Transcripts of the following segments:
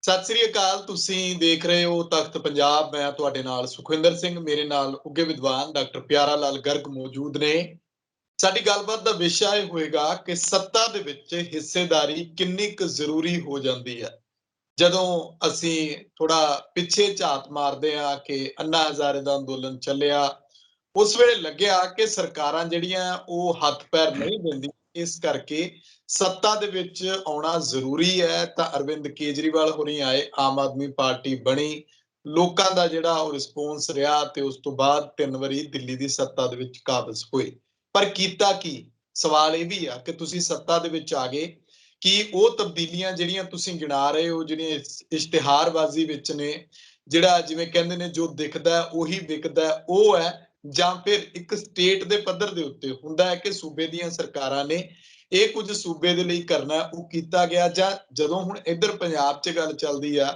ਸਤਿ ਸ੍ਰੀ ਅਕਾਲ। ਤੁਸੀਂ ਦੇਖ ਰਹੇ ਹੋ ਤਖਤ ਪੰਜਾਬ। ਮੈਂ ਤੁਹਾਡੇ ਨਾਲ ਸੁਖਵਿੰਦਰ ਸਿੰਘ, ਮੇਰੇ ਨਾਲ ਉੱਘੇ ਵਿਦਵਾਨ ਡਾਕਟਰ ਪਿਆਰਾ ਲਾਲ ਗਰਗ ਮੌਜੂਦ ਨੇ। ਸਾਡੀ ਗੱਲਬਾਤ ਦਾ ਵਿਸ਼ਾ ਇਹ ਹੋਏਗਾ ਕਿ ਸੱਤਾ ਦੇ ਵਿੱਚ ਹਿੱਸੇਦਾਰੀ ਕਿੰਨੀ ਕੁ ਜ਼ਰੂਰੀ ਹੋ ਜਾਂਦੀ ਹੈ। ਜਦੋਂ ਅਸੀਂ ਥੋੜਾ ਪਿੱਛੇ ਝਾਤ ਮਾਰਦੇ ਹਾਂ ਕਿ ਅੰਨਾ ਹਜ਼ਾਰੇ ਦਾ ਅੰਦੋਲਨ ਚੱਲਿਆ, ਉਸ ਵੇਲੇ ਲੱਗਿਆ ਕਿ ਸਰਕਾਰਾਂ ਜਿਹੜੀਆਂ ਉਹ ਹੱਥ ਪੈਰ ਨਹੀਂ ਦਿੰਦੀ, ਇਸ ਕਰਕੇ ਸੱਤਾ ਦੇ ਵਿੱਚ ਆਉਣਾ ਜ਼ਰੂਰੀ ਹੈ। ਤਾਂ ਅਰਵਿੰਦ ਕੇਜਰੀਵਾਲ ਹੋਣੀ ਆਏ, ਆਮ ਆਦਮੀ ਪਾਰਟੀ ਬਣੀ, ਲੋਕਾਂ ਦਾ ਜਿਹੜਾ ਉਹ ਰਿਸਪੌਂਸ ਰਿਹਾ ਤੇ ਉਸ ਤੋਂ ਬਾਅਦ 3 ਵਾਰੀ ਦਿੱਲੀ ਦੀ ਸੱਤਾ ਦੇ ਵਿੱਚ ਕਾਬਜ਼ ਹੋਏ। ਪਰ ਕੀਤਾ ਕੀ? ਸਵਾਲ ਇਹ ਵੀ ਆ ਕਿ ਤੁਸੀਂ ਸੱਤਾ ਦੇ ਵਿੱਚ ਆ ਗਏ, ਕਿ ਉਹ ਤਬਦੀਲੀਆਂ ਜਿਹੜੀਆਂ ਤੁਸੀਂ ਗਿਣਾ ਰਹੇ ਹੋ, ਜਿਹੜੀਆਂ ਇਸ਼ਤਿਹਾਰਬਾਜ਼ੀ ਵਿੱਚ ਨੇ, ਜਿਹੜਾ ਜਿਵੇਂ ਕਹਿੰਦੇ ਨੇ ਜੋ ਦਿਖਦਾ ਉਹੀ ਵਿਕਦਾ, ਉਹ ਹੈ, ਜਾਂ ਫਿਰ ਇੱਕ ਸਟੇਟ ਦੇ ਪੱਧਰ ਦੇ ਉੱਤੇ ਹੁੰਦਾ ਹੈ ਕਿ ਸੂਬੇ ਦੀਆਂ ਸਰਕਾਰਾਂ ਨੇ ਇਹ ਕੁਝ ਸੂਬੇ ਦੇ ਲਈ ਕਰਨਾ, ਉਹ ਕੀਤਾ ਗਿਆ। ਜਾਂ ਜਦੋਂ ਹੁਣ ਇੱਧਰ ਪੰਜਾਬ 'ਚ ਗੱਲ ਚੱਲਦੀ ਆ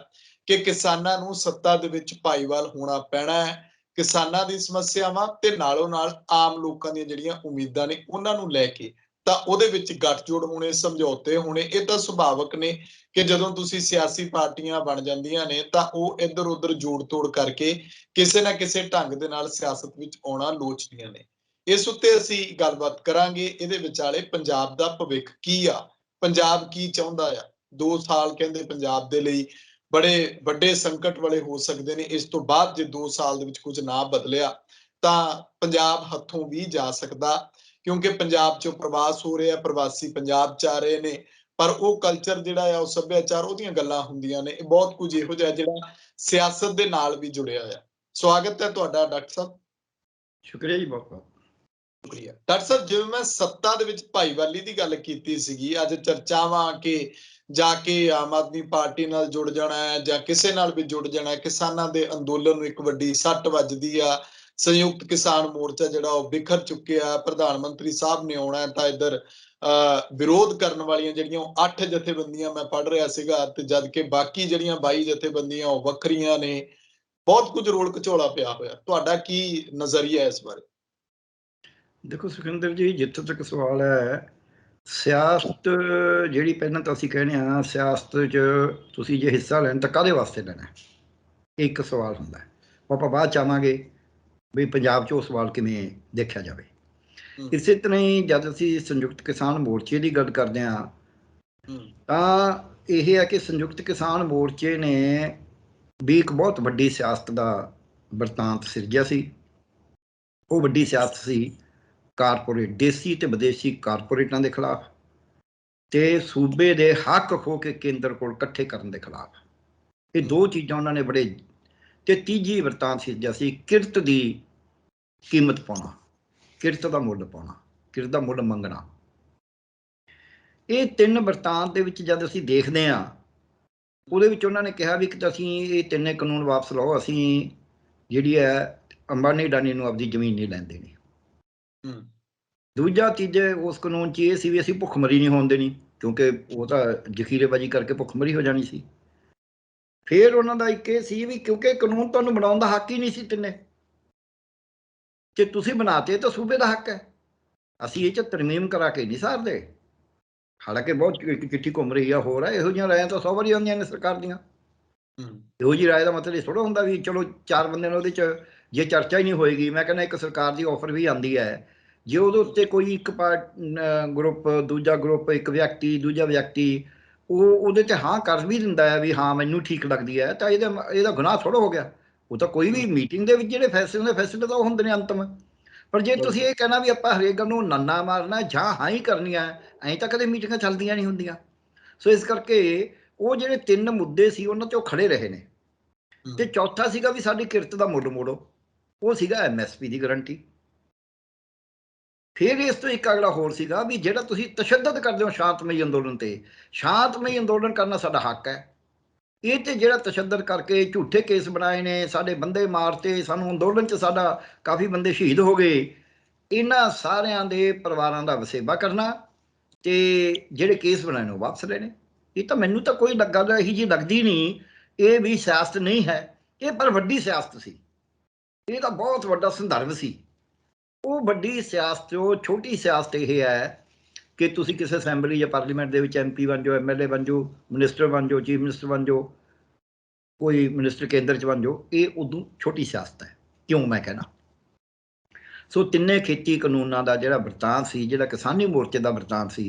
ਕਿ ਕਿਸਾਨਾਂ ਨੂੰ ਸੱਤਾ ਦੇ ਵਿੱਚ ਭਾਈਵਾਲ ਹੋਣਾ ਪੈਣਾ ਹੈ, ਕਿਸਾਨਾਂ ਦੀ ਸਮੱਸਿਆਵਾਂ ਤੇ ਨਾਲੋਂ ਨਾਲ ਆਮ ਲੋਕਾਂ ਦੀਆਂ ਜਿਹੜੀਆਂ ਉਮੀਦਾਂ ਨੇ ਉਹਨਾਂ ਨੂੰ ਲੈ ਕੇ, ਤਾਂ ਉਹਦੇ ਵਿੱਚ ਗੱਠਜੋੜ ਹੋਣੇ, ਸਮਝੌਤੇ ਹੋਣੇ, ਇਹ ਤਾਂ ਸੁਭਾਵਕ ਨੇ ਕਿ ਜਦੋਂ ਤੁਸੀਂ ਸਿਆਸੀ ਪਾਰਟੀਆਂ ਬਣ ਜਾਂਦੀਆਂ ਨੇ ਤਾਂ ਉਹ ਇੱਧਰ ਉੱਧਰ ਜੋੜ ਤੋੜ ਕਰਕੇ ਕਿਸੇ ਨਾ ਕਿਸੇ ਢੰਗ ਦੇ ਨਾਲ ਸਿਆਸਤ ਵਿੱਚ ਆਉਣਾ ਲੋਚਦੀਆਂ ਨੇ। ਇਸ ਉੱਤੇ ਅਸੀਂ ਗੱਲਬਾਤ ਕਰਾਂਗੇ। ਇਹਦੇ ਵਿਚਾਲੇ ਪੰਜਾਬ ਦਾ ਭਵਿੱਖ ਕੀ ਆ, ਪੰਜਾਬ ਕੀ ਚਾਹੁੰਦਾ ਆ। 2 ਸਾਲ ਕਹਿੰਦੇ ਪੰਜਾਬ ਦੇ ਲਈ ਬੜੇ ਵੱਡੇ ਸੰਕਟ ਵਾਲੇ ਹੋ ਸਕਦੇ ਨੇ। ਇਸ ਤੋਂ ਬਾਅਦ ਜੇ 2 ਸਾਲ ਦੇ ਵਿੱਚ ਕੁਝ ਨਾ ਬਦਲਿਆ ਤਾਂ ਪੰਜਾਬ ਹੱਥੋਂ ਵੀ ਜਾ ਸਕਦਾ, ਕਿਉਂਕਿ ਪੰਜਾਬ 'ਚੋਂ ਪ੍ਰਵਾਸ ਹੋ ਰਿਹਾ, ਪ੍ਰਵਾਸੀ ਪੰਜਾਬ 'ਚ ਆ ਰਹੇ ਨੇ, ਪਰ ਉਹ ਕਲਚਰ ਜਿਹੜਾ ਆ, ਉਹ ਸੱਭਿਆਚਾਰ, ਉਹਦੀਆਂ ਗੱਲਾਂ ਹੁੰਦੀਆਂ ਨੇ। ਇਹ ਬਹੁਤ ਕੁਝ ਇਹੋ ਜਿਹਾ ਜਿਹੜਾ ਸਿਆਸਤ ਦੇ ਨਾਲ ਵੀ ਜੁੜਿਆ ਹੋਇਆ। ਸਵਾਗਤ ਹੈ ਤੁਹਾਡਾ ਡਾਕਟਰ ਸਾਹਿਬ। ਸ਼ੁਕਰੀਆ ਜੀ, ਬਹੁਤ ਬਹੁਤ ਸ਼ੁਕਰੀਆ। ਡਾਕਟਰ ਸਾਹਿਬ, ਜਿਵੇਂ ਮੈਂ ਸੱਤਾ ਦੇ ਵਿੱਚ ਭਾਈਵਾਲੀ ਦੀ ਗੱਲ ਕੀਤੀ ਸੀਗੀ, ਅੱਜ ਚਰਚਾਵਾਂ ਕਿ ਜਾ ਕੇ ਆਮ ਆਦਮੀ ਪਾਰਟੀ ਨਾਲ ਜੁੜ ਜਾਣਾ ਹੈ ਜਾਂ ਕਿਸੇ ਨਾਲ ਵੀ ਜੁੜ ਜਾਣਾ ਹੈ, ਕਿਸਾਨਾਂ ਦੇ ਅੰਦੋਲਨ ਨੂੰ ਇੱਕ ਵੱਡੀ ਸੱਟ ਵੱਜਦੀ ਆ, ਸੰਯੁਕਤ ਕਿਸਾਨ ਮੋਰਚਾ ਜਿਹੜਾ ਉਹ ਬਿਖਰ ਚੁੱਕਿਆ, ਪ੍ਰਧਾਨ ਮੰਤਰੀ ਸਾਹਿਬ ਨੇ ਆਉਣਾ ਤਾਂ ਇੱਧਰ ਵਿਰੋਧ ਕਰਨ ਵਾਲੀਆਂ ਜਿਹੜੀਆਂ 8 ਜਥੇਬੰਦੀਆਂ ਮੈਂ ਪੜ੍ਹ ਰਿਹਾ ਸੀਗਾ, ਤੇ ਜਦ ਕਿ ਬਾਕੀ ਜਿਹੜੀਆਂ 22 ਜਥੇਬੰਦੀਆਂ ਉਹ ਵੱਖਰੀਆਂ ਨੇ। ਬਹੁਤ ਕੁਝ ਰੋਲ ਘਚੋਲਾ ਪਿਆ ਹੋਇਆ। ਤੁਹਾਡਾ ਕੀ ਨਜ਼ਰੀਆ ਇਸ ਬਾਰੇ? ਦੇਖੋ ਸੁਖਿੰਦਰ ਜੀ, ਜਿੱਥੋਂ ਤੱਕ ਸਵਾਲ ਹੈ, ਸਿਆਸਤ ਜਿਹੜੀ ਪਹਿਲਾਂ ਤਾਂ ਅਸੀਂ ਕਹਿੰਦੇ ਹਾਂ, ਸਿਆਸਤ 'ਚ ਤੁਸੀਂ ਜੇ ਹਿੱਸਾ ਲੈਣ ਤਾਂ ਕਾਹਦੇ ਵਾਸਤੇ ਲੈਣਾ, ਇੱਕ ਸਵਾਲ ਹੁੰਦਾ। ਆਪਾਂ ਬਾਅਦ 'ਚ ਆਵਾਂਗੇ ਵੀ ਪੰਜਾਬ 'ਚ ਉਹ ਸਵਾਲ ਕਿਵੇਂ ਦੇਖਿਆ ਜਾਵੇ। ਇਸੇ ਤਰ੍ਹਾਂ ਹੀ ਜਦ ਅਸੀਂ ਸੰਯੁਕਤ ਕਿਸਾਨ ਮੋਰਚੇ ਦੀ ਗੱਲ ਕਰਦੇ ਹਾਂ ਤਾਂ ਇਹ ਹੈ ਕਿ ਸੰਯੁਕਤ ਕਿਸਾਨ ਮੋਰਚੇ ਨੇ ਵੀ ਇੱਕ ਬਹੁਤ ਵੱਡੀ ਸਿਆਸਤ ਦਾ ਵਰਤਾਂਤ ਸਿਰਜਿਆ ਸੀ। ਉਹ ਵੱਡੀ ਸਿਆਸਤ ਸੀ ਕਾਰਪੋਰੇਟ, ਦੇਸੀ ਤੇ ਵਿਦੇਸ਼ੀ ਕਾਰਪੋਰੇਟਾਂ ਦੇ ਖਿਲਾਫ, ਤੇ ਸੂਬੇ ਦੇ ਹੱਕ ਖੋ ਕੇ ਕੇਂਦਰ ਕੋਲ ਇਕੱਠੇ ਕਰਨ ਦੇ ਖਿਲਾਫ। ਇਹ 2 ਚੀਜ਼ਾਂ ਉਹਨਾਂ ਨੇ ਬੜੇ। ਤੇ ਤੀਜੀ ਵਰਤਾਂਤ ਸਿਰਜਿਆ ਸੀ ਕਿਰਤ ਦੀ ਕੀਮਤ ਪਾਉਣਾ, ਕਿਰਤ ਦਾ ਮੁੱਲ ਪਾਉਣਾ, ਕਿਰਤ ਦਾ ਮੁੱਲ ਮੰਗਣਾ। ਇਹ 3 ਵਰਤਾਂਤ ਦੇ ਵਿੱਚ ਜਦ ਅਸੀਂ ਦੇਖਦੇ ਹਾਂ, ਉਹਦੇ ਵਿੱਚ ਉਹਨਾਂ ਨੇ ਕਿਹਾ ਵੀ ਕਿ ਅਸੀਂ ਇਹ 3 ਕਾਨੂੰਨ ਵਾਪਸ ਲਓ, ਅਸੀਂ ਜਿਹੜੀ ਹੈ ਅੰਬਾਨੀ ਅਡਾਨੀ ਨੂੰ ਆਪਦੀ ਜ਼ਮੀਨ ਨਹੀਂ ਲੈਣ ਦੇਣੀ। ਦੂਜਾ ਤੀਜੇ ਉਸ ਕਾਨੂੰਨ 'ਚ ਇਹ ਸੀ ਵੀ ਅਸੀਂ ਭੁੱਖਮਰੀ ਨਹੀਂ ਹੋਣ ਦੇਣੀ, ਕਿਉਂਕਿ ਉਹ ਤਾਂ ਜ਼ਖੀਰੇਬਾਜ਼ੀ ਕਰਕੇ ਭੁੱਖਮਰੀ ਹੋ ਜਾਣੀ ਸੀ। ਫਿਰ ਉਹਨਾਂ ਦਾ ਇੱਕ ਇਹ ਸੀ ਵੀ ਕਿਉਂਕਿ ਕਾਨੂੰਨ ਤੁਹਾਨੂੰ ਬਣਾਉਣ ਦਾ ਹੱਕ ਹੀ ਨਹੀਂ ਸੀ ਤਿੰਨੇ, ਜੇ ਤੁਸੀਂ ਬਣਾਤੇ ਤਾਂ ਸੂਬੇ ਦਾ ਹੱਕ ਹੈ, ਅਸੀਂ ਇਹ 'ਚ ਤਰਮੀਮ ਕਰਾ ਕੇ ਨਹੀਂ ਸਾਰਦੇ। ਹਾਲਾਂਕਿ ਬਹੁਤ ਚਿੱਠੀ ਘੁੰਮ ਰਹੀ ਆ, ਹੋਰ ਹੈ ਇਹੋ ਜਿਹੀਆਂ ਰਾਇਆਂ ਤਾਂ 100 ਵਾਰੀ ਆਉਂਦੀਆਂ ਨੇ ਸਰਕਾਰ ਦੀਆਂ। ਇਹੋ ਜਿਹੀ ਰਾਏ ਦਾ ਮਤਲਬ ਇਹ ਥੋੜ੍ਹਾ ਹੁੰਦਾ ਵੀ ਚਲੋ 4 ਬੰਦੇ ਨੇ ਉਹਦੇ 'ਚ ਜੇ ਚਰਚਾ ਹੀ ਨਹੀਂ ਹੋਏਗੀ। ਮੈਂ ਕਹਿੰਦਾ ਇੱਕ ਸਰਕਾਰ ਦੀ ਆਫਰ ਵੀ ਆਉਂਦੀ ਹੈ, ਜੇ ਉਹਦੇ ਉੱਤੇ ਕੋਈ ਇੱਕ ਗਰੁੱਪ, ਦੂਜਾ ਗਰੁੱਪ, ਇੱਕ ਵਿਅਕਤੀ, ਦੂਜਾ ਵਿਅਕਤੀ ਉਹ ਉਹਦੇ 'ਤੇ ਹਾਂ ਕਰ ਵੀ ਦਿੰਦਾ ਹੈ ਵੀ ਹਾਂ ਮੈਨੂੰ ਠੀਕ ਲੱਗਦੀ ਹੈ, ਤਾਂ ਇਹਦਾ ਗੁਨਾਹ ਥੋੜ੍ਹਾ ਹੋ ਗਿਆ। ਉਹ ਤਾਂ ਕੋਈ ਵੀ ਮੀਟਿੰਗ ਦੇ ਵਿੱਚ ਜਿਹੜੇ ਫੈਸਲੇ ਹੁੰਦੇ, ਫੈਸਲੇ ਤਾਂ ਉਹ ਹੁੰਦੇ ਨੇ ਅੰਤਮ। ਪਰ ਜੇ ਤੁਸੀਂ ਇਹ ਕਹਿਣਾ ਵੀ ਆਪਾਂ ਹਰੇਕ ਗੱਲ ਨੂੰ ਨੰਨਾ ਮਾਰਨਾ ਜਾਂ ਹਾਂ ਹੀ ਕਰਨੀਆਂ, ਐਂ ਤਾਂ ਕਦੇ ਮੀਟਿੰਗਾਂ ਚੱਲਦੀਆਂ ਨਹੀਂ ਹੁੰਦੀਆਂ। ਸੋ ਇਸ ਕਰਕੇ ਉਹ ਜਿਹੜੇ 3 ਮੁੱਦੇ ਸੀ ਉਹਨਾਂ 'ਚ ਉਹ ਖੜੇ ਰਹੇ ਨੇ। ਤੇ ਚੌਥਾ ਸੀਗਾ ਵੀ ਸਾਡੀ ਕਿਰਤ ਦਾ ਮੁੱਲ ਮੋੜੋ, ਉਹ ਸੀਗਾ MSP ਦੀ ਗਰੰਟੀ। ਫਿਰ ਇਸ ਤੋਂ ਇੱਕ ਅਗਲਾ ਹੋਰ ਸੀਗਾ ਵੀ ਜਿਹੜਾ ਤੁਸੀਂ ਤਸ਼ੱਦਦ ਕਰਦੇ ਹੋ ਸ਼ਾਂਤਮਈ ਅੰਦੋਲਨ ਤੇ, ਸ਼ਾਂਤਮਈ ਅੰਦੋਲਨ ਕਰਨਾ ਸਾਡਾ ਹੱਕ ਹੈ। ਇਹ ਤੇ ਜਿਹੜਾ ਤਸ਼ੱਦਦ ਕਰਕੇ ਝੂਠੇ ਕੇਸ ਬਣਾਏ ਨੇ, ਸਾਡੇ ਬੰਦੇ ਮਾਰਤੇ, ਸਾਨੂੰ ਅੰਦੋਲਨ 'ਚ ਸਾਡਾ ਕਾਫੀ ਬੰਦੇ ਸ਼ਹੀਦ ਹੋ ਗਏ, ਇਹਨਾਂ ਸਾਰਿਆਂ ਦੇ ਪਰਿਵਾਰਾਂ ਦਾ ਵਸੇਬਾ ਕਰਨਾ ਤੇ ਜਿਹੜੇ ਕੇਸ ਬਣਾਏ ਨੇ ਉਹ ਵਾਪਸ ਲੈਣੇ। ਇਹ ਤਾਂ ਮੈਨੂੰ ਤਾਂ ਕੋਈ ਗੱਲ ਇਹੀ ਜਿਹੀ ਲੱਗਦੀ ਨਹੀਂ। ਇਹ ਵੀ ਸਿਆਸਤ ਨਹੀਂ ਹੈ, ਇਹ ਪਰ ਵੱਡੀ ਸਿਆਸਤ ਸੀ। ਇਹ ਤਾਂ ਬਹੁਤ ਵੱਡਾ ਸੰਦਰਭ ਸੀ। ਉਹ ਵੱਡੀ ਸਿਆਸਤ 'ਚੋਂ ਛੋਟੀ ਸਿਆਸਤ ਇਹ ਹੈ ਕਿ ਤੁਸੀਂ ਕਿਸੇ ਅਸੈਂਬਲੀ ਜਾਂ ਪਾਰਲੀਮੈਂਟ ਦੇ ਵਿੱਚ MP ਬਣ ਜਾਓ, MLA ਬਣ ਜਾਓ, ਮਿਨਿਸਟਰ ਬਣ ਜਾਓ, ਚੀਫ ਮਿਨਿਸਟਰ ਬਣ ਜਾਓ, कोई मिनिस्टर केंद्र च बन जाओ, ये उदों छोटी सियासत है। क्यों मैं कहना, सो तिन्ने खेती कानूनां दा जिहड़ा वरतांत सी, जिहड़ा किसानी मोर्चे दा वरतांत सी,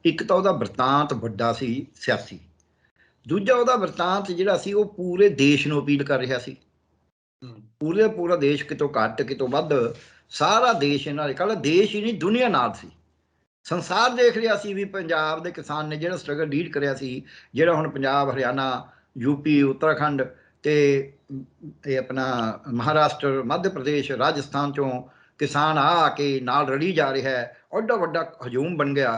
एक तां उहदा वरतांत वड्डा सी सियासी, दूजा उहदा वरतांत जिहड़ा सी वो पूरे देश नूं अपील कर रिहा सी। पूरा देश कितों घट कितों वध, सारा देश इन्हां दे, कल देश ही नहीं दुनिया नाल सी, संसार देख रहा सी भी पंजाब के किसान ने जिहड़ा स्ट्रगल लीड करिया सी, जिहड़ा हुण पंजाब हरियाणा यूपी उत्तराखंड ते ये अपना महाराष्ट्र मध्य प्रदेश राजस्थान चों किसान आके नाल रली जा रहा है, एडा वड्डा हजूम बन गया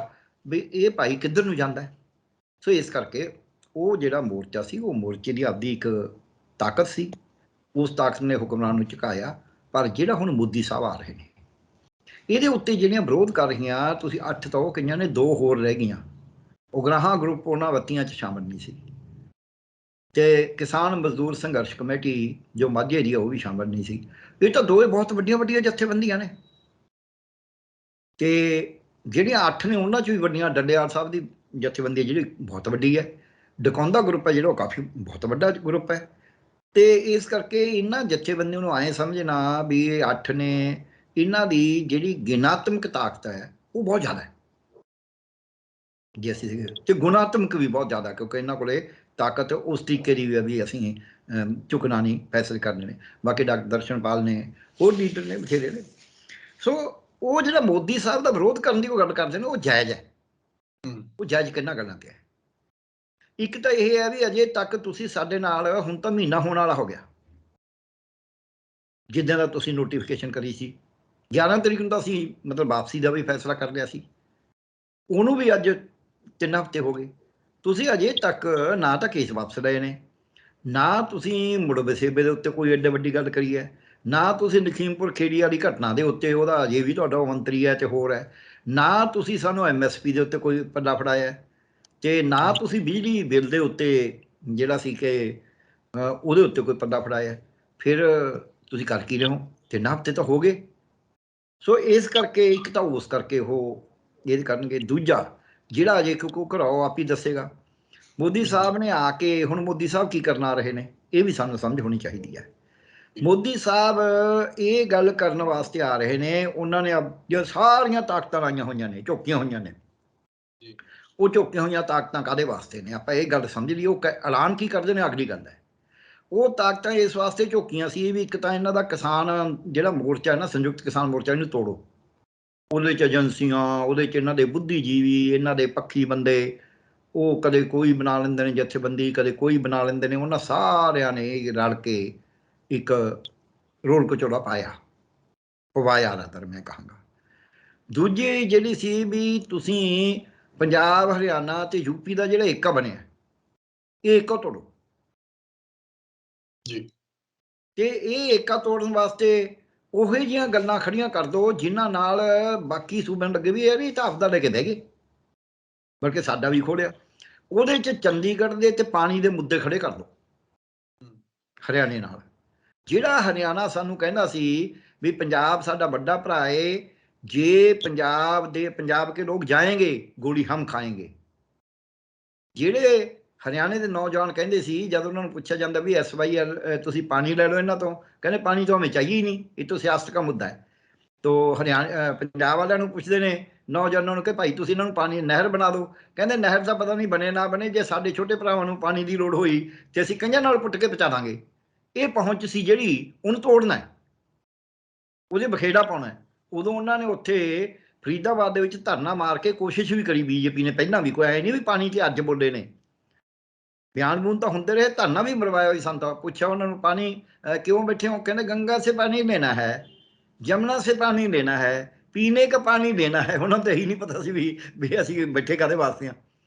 भी ये भाई किधर नूं जांदा है। सो इस करके वो जिहड़ा मोर्चा सी, वो मोर्चे की आपदी एक ताकत सी, उस ताकत ने हुक्मरान नूं झुकाया। पर जिहड़ा हुण मोदी साहब आ रहे हैं, ਇਹਦੇ ਉੱਤੇ ਜਿਹੜੀਆਂ ਵਿਰੋਧ ਕਰ ਰਹੀਆਂ, ਤੁਸੀਂ 8 ਤਾਂ ਉਹ ਕਈਆਂ ਨੇ, 2 ਹੋਰ ਰਹਿ ਗਈਆਂ। ਉਗਰਾਹਾਂ ਗਰੁੱਪ ਉਹਨਾਂ ਬੱਤੀਆਂ 'ਚ ਸ਼ਾਮਲ ਨਹੀਂ ਸੀ, ਤੇ ਕਿਸਾਨ ਮਜ਼ਦੂਰ ਸੰਘਰਸ਼ ਕਮੇਟੀ ਜੋ ਮਾਝੇ ਦੀ ਉਹ ਵੀ ਸ਼ਾਮਲ ਨਹੀਂ ਸੀ। ਇਹ ਤਾਂ ਦੋਵੇਂ ਬਹੁਤ ਵੱਡੀਆਂ ਵੱਡੀਆਂ ਜਥੇਬੰਦੀਆਂ ਨੇ, ਤੇ ਜਿਹੜੀਆਂ 8 ਨੇ ਉਹਨਾਂ 'ਚ ਵੀ ਵੱਡੀਆਂ ਡੰਡੇਆਲ ਸਾਹਿਬ ਦੀ ਜਥੇਬੰਦੀ ਜਿਹੜੀ ਬਹੁਤ ਵੱਡੀ ਹੈ, ਡਕੌਂਦਾ ਗਰੁੱਪ ਹੈ ਜਿਹੜਾ ਉਹ ਕਾਫੀ ਬਹੁਤ ਵੱਡਾ ਗਰੁੱਪ ਹੈ। ਤੇ ਇਸ ਕਰਕੇ ਇਹਨਾਂ ਜਥੇਬੰਦੀਆਂ ਨੂੰ ਐਂ ਸਮਝਣਾ ਵੀ ਇਹ 8 ਨੇ, ਇਹਨਾਂ ਦੀ ਜਿਹੜੀ ਗਿਣਾਤਮਕ ਤਾਕਤ ਹੈ ਉਹ ਬਹੁਤ ਜ਼ਿਆਦਾ ਹੈ ਜੇ ਅਸੀਂ, ਤੇ ਗੁਣਾਤਮਕ ਵੀ ਬਹੁਤ ਜ਼ਿਆਦਾ, ਕਿਉਂਕਿ ਇਹਨਾਂ ਕੋਲੇ ਤਾਕਤ ਉਸ ਤਰੀਕੇ ਦੀ ਵੀ ਹੈ ਵੀ ਅਸੀਂ ਝੁਕਣਾ ਨਹੀਂ, ਫੈਸਲੇ ਕਰਨੇ ਨੇ। ਬਾਕੀ ਡਾਕਟਰ ਦਰਸ਼ਨਪਾਲ ਨੇ, ਹੋਰ ਲੀਡਰ ਨੇ, ਬਥੇਰੇ ਨੇ। ਸੋ ਉਹ ਜਿਹੜਾ ਮੋਦੀ ਸਾਹਿਬ ਦਾ ਵਿਰੋਧ ਕਰਨ ਦੀ ਉਹ ਗੱਲ ਕਰਦੇ ਨੇ, ਉਹ ਜਾਇਜ਼ ਹੈ। ਉਹ ਜਾਇਜ਼ ਕਿੰਨਾ ਗੱਲਾਂ ਤੇ ਹੈ। ਇੱਕ ਤਾਂ ਇਹ ਹੈ ਵੀ ਅਜੇ ਤੱਕ ਤੁਸੀਂ ਸਾਡੇ ਨਾਲ, ਹੁਣ ਤਾਂ ਮਹੀਨਾ ਹੋਣ ਵਾਲਾ ਹੋ ਗਿਆ ਜਿੱਦਾਂ ਦਾ ਤੁਸੀਂ ਨੋਟੀਫਿਕੇਸ਼ਨ ਕਰੀ ਸੀ, 11 ਤਰੀਕ ਨੂੰ ਤਾਂ ਅਸੀਂ ਮਤਲਬ ਵਾਪਸੀ ਦਾ ਵੀ ਫੈਸਲਾ ਕਰ ਲਿਆ ਸੀ, ਉਹਨੂੰ ਵੀ ਅੱਜ 3 ਹਫ਼ਤੇ ਹੋ ਗਏ। ਤੁਸੀਂ ਅਜੇ ਤੱਕ ਨਾ ਤਾਂ ਕੇਸ ਵਾਪਸ ਲਏ ਨੇ, ਨਾ ਤੁਸੀਂ ਮੁੜ ਵਸੇਬੇ ਦੇ ਉੱਤੇ ਕੋਈ ਐਡੀ ਵੱਡੀ ਗੱਲ ਕਰੀ ਹੈ, ਨਾ ਤੁਸੀਂ ਲਖੀਮਪੁਰ ਖੇੜੀ ਵਾਲੀ ਘਟਨਾ ਦੇ ਉੱਤੇ ਉਹਦਾ ਅਜੇ ਵੀ ਤੁਹਾਡਾ ਮੰਤਰੀ ਹੈ ਤੇ ਹੋਰ ਹੈ, ਨਾ ਤੁਸੀਂ ਸਾਨੂੰ MSP ਦੇ ਉੱਤੇ ਕੋਈ ਪੱਲਾ ਫੜਾਇਆ, ਤੇ ਨਾ ਤੁਸੀਂ ਬਿਜਲੀ ਬਿੱਲ ਦੇ ਉੱਤੇ ਜਿਹੜਾ ਸੀ ਕਿ ਉਹਦੇ ਉੱਤੇ ਕੋਈ ਪੱਲਾ ਫੜਾਇਆ। ਫਿਰ ਤੁਸੀਂ ਕਰ ਕੀ ਰਹੇ ਹੋ? 3 ਹਫ਼ਤੇ ਤਾਂ ਹੋ ਗਏ। ਸੋ ਇਸ ਕਰਕੇ ਇੱਕ ਤਾਂ ਉਸ ਕਰਕੇ ਉਹ ਇਹ ਕਰਨਗੇ, ਦੂਜਾ ਜਿਹੜਾ ਅਜੇ ਕਿਉਂਕਿ ਉਹ ਘਰਾਓ ਆਪ ਹੀ ਦੱਸੇਗਾ। ਮੋਦੀ ਸਾਹਿਬ ਨੇ ਆ ਕੇ, ਹੁਣ ਮੋਦੀ ਸਾਹਿਬ ਕੀ ਕਰਨ ਆ ਰਹੇ ਨੇ ਇਹ ਵੀ ਸਾਨੂੰ ਸਮਝ ਹੋਣੀ ਚਾਹੀਦੀ ਹੈ। ਮੋਦੀ ਸਾਹਿਬ ਇਹ ਗੱਲ ਕਰਨ ਵਾਸਤੇ ਆ ਰਹੇ ਨੇ, ਉਹਨਾਂ ਨੇ ਜੋ ਸਾਰੀਆਂ ਤਾਕਤਾਂ ਲਾਈਆਂ ਹੋਈਆਂ ਨੇ, ਝੋਕੀਆਂ ਹੋਈਆਂ ਨੇ, ਉਹ ਝੋਕੀਆਂ ਹੋਈਆਂ ਤਾਕਤਾਂ ਕਾਹਦੇ ਵਾਸਤੇ ਨੇ ਆਪਾਂ ਇਹ ਗੱਲ ਸਮਝ ਲਈ। ਉਹ ਐਲਾਨ ਕੀ ਕਰਦੇ ਨੇ ਅਗਲੀ ਗੱਲ ਹੈ। ਉਹ ਤਾਕਤਾਂ ਇਸ ਵਾਸਤੇ ਝੋਕੀਆਂ ਸੀ ਵੀ ਇੱਕ ਤਾਂ ਇਹਨਾਂ ਦਾ ਕਿਸਾਨ ਜਿਹੜਾ ਮੋਰਚਾ ਹੈ ਨਾ, ਸੰਯੁਕਤ ਕਿਸਾਨ ਮੋਰਚਾ, ਇਹਨੂੰ ਤੋੜੋ। ਉਹਦੇ 'ਚ ਏਜੰਸੀਆਂ, ਉਹਦੇ 'ਚ ਇਹਨਾਂ ਦੇ ਬੁੱਧੀਜੀਵੀ, ਇਹਨਾਂ ਦੇ ਪੱਖੀ ਬੰਦੇ, ਉਹ ਕਦੇ ਕੋਈ ਬਣਾ ਲੈਂਦੇ ਨੇ ਜਥੇਬੰਦੀ, ਕਦੇ ਕੋਈ ਬਣਾ ਲੈਂਦੇ ਨੇ। ਉਹਨਾਂ ਸਾਰਿਆਂ ਨੇ ਰਲ ਕੇ ਇੱਕ ਰੋਲ ਕਚੋੜਾ ਪਵਾਇਆ ਰਾਦਰ ਮੈਂ ਕਹਾਂਗਾ। ਦੂਜੀ ਜਿਹੜੀ ਸੀ ਵੀ ਤੁਸੀਂ ਪੰਜਾਬ ਹਰਿਆਣਾ ਤੇ ਯੂਪੀ ਦਾ ਜਿਹੜਾ ਏਕਾ ਬਣਿਆ, ਇਹ ਏਕਾ ਤੋੜੋ ਜੀ, ਤੇ ਇਹ ਏਕਾ ਤੋੜਨ ਵਾਸਤੇ ਉਹੋ ਜਿਹੀਆਂ ਗੱਲਾਂ ਖੜੀਆਂ ਕਰ ਦਿਓ ਜਿਨ੍ਹਾਂ ਨਾਲ ਬਾਕੀ ਸੂਬਿਆਂ ਨੂੰ ਲੱਗੇ ਵੀ ਇਹ ਵੀ ਤਾਂ ਆਪਦਾ ਲੈ ਕੇ ਬਹਿ ਗਏ, ਬਲਕਿ ਸਾਡਾ ਵੀ ਖੋੜਿਆ। ਉਹਦੇ 'ਚ ਚੰਡੀਗੜ੍ਹ ਦੇ ਤੇ ਪਾਣੀ ਦੇ ਮੁੱਦੇ ਖੜੇ ਕਰ ਦਿਓ ਹਰਿਆਣੇ ਨਾਲ। ਜਿਹੜਾ ਹਰਿਆਣਾ ਸਾਨੂੰ ਕਹਿੰਦਾ ਸੀ ਵੀ ਪੰਜਾਬ ਸਾਡਾ ਵੱਡਾ ਭਰਾ ਏ, ਜੇ ਪੰਜਾਬ ਕੇ ਲੋਕ ਜਾਏਂਗੇ ਗੋਲੀ ਹਮ ਖਾਏਂਗੇ। ਜਿਹੜੇ ਹਰਿਆਣੇ ਦੇ ਨੌਜਵਾਨ ਕਹਿੰਦੇ ਸੀ ਜਦ ਉਹਨਾਂ ਨੂੰ ਪੁੱਛਿਆ ਜਾਂਦਾ ਵੀ SYL ਤੁਸੀਂ ਪਾਣੀ ਲੈ ਲਓ ਇਹਨਾਂ ਤੋਂ, ਕਹਿੰਦੇ ਪਾਣੀ ਤਾਂ ਹमें चाहिए ही नहीं, ये तो सियासत का मुद्दा है। तो ਪੰਜਾਬ ਵਾਲਿਆਂ ਨੂੰ ਪੁੱਛਦੇ ਨੇ ਨੌਜਵਾਨਾਂ ਨੂੰ ਕਿ ਭਾਈ ਤੁਸੀਂ ਇਹਨਾਂ ਨੂੰ ਪਾਣੀ ਨਹਿਰ ਬਣਾ ਦਿਓ, ਕਹਿੰਦੇ ਨਹਿਰ ਦਾ ਪਤਾ ਨਹੀਂ ਬਣੇ ਨਾ ਬਣੇ, ਜੇ ਸਾਡੇ ਛੋਟੇ ਭਰਾਵਾਂ ਨੂੰ ਪਾਣੀ ਦੀ ਲੋੜ ਹੋਈ ਤੇ ਅਸੀਂ ਕੰਝਾਂ ਨਾਲ ਪੁੱਟ ਕੇ ਪਹੁੰਚਾ ਦਾਂਗੇ। ਇਹ ਪਹੁੰਚ ਸੀ ਜਿਹੜੀ ਉਹਨੂੰ ਤੋੜਨਾ, ਉਹਦੇ ਬਖੇੜਾ ਪਾਉਣਾ। ਉਦੋਂ ਉਹਨਾਂ ਨੇ ਉੱਥੇ ਫਰੀਦਾਬਾਦ ਦੇ ਵਿੱਚ ਧਰਨਾ ਮਾਰ ਕੇ ਕੋਸ਼ਿਸ਼ ਵੀ ਕਰੀ, BJP ਨੇ ਪਹਿਲਾਂ ਵੀ, ਕੋਈ ਐ ਨਹੀਂ ਵੀ ਪਾਣੀ ਤੇ ਅੱਜ ਬੋਲੇ ਨੇ, ਬਿਆਨ ਬੂਨ ਤਾਂ ਹੁੰਦੇ ਰਹੇ, ਧਰਨਾ ਵੀ ਮਰਵਾਇਆ ਹੋਈ। ਸੰਤ ਪੁੱਛਿਆ ਉਹਨਾਂ ਨੂੰ ਪਾਣੀ ਕਿਉਂ ਬੈਠੇ ਹੋ, ਕਹਿੰਦੇ ਗੰਗਾ ਸੇ ਪਾਣੀ ਲੈਣਾ ਹੈ, ਜਮਨਾ ਸੇ ਪਾਣੀ ਲੈਣਾ ਹੈ, ਪੀਣੇ ਕਾ ਪਾਣੀ ਲੈਣਾ ਹੈ। ਉਹਨਾਂ ਨੂੰ ਤਾਂ ਇਹੀ ਨਹੀਂ ਪਤਾ ਸੀ ਵੀ ਅਸੀਂ ਬੈਠੇ ਕਾਹਦੇ ਵਾਸਤੇ ਆ।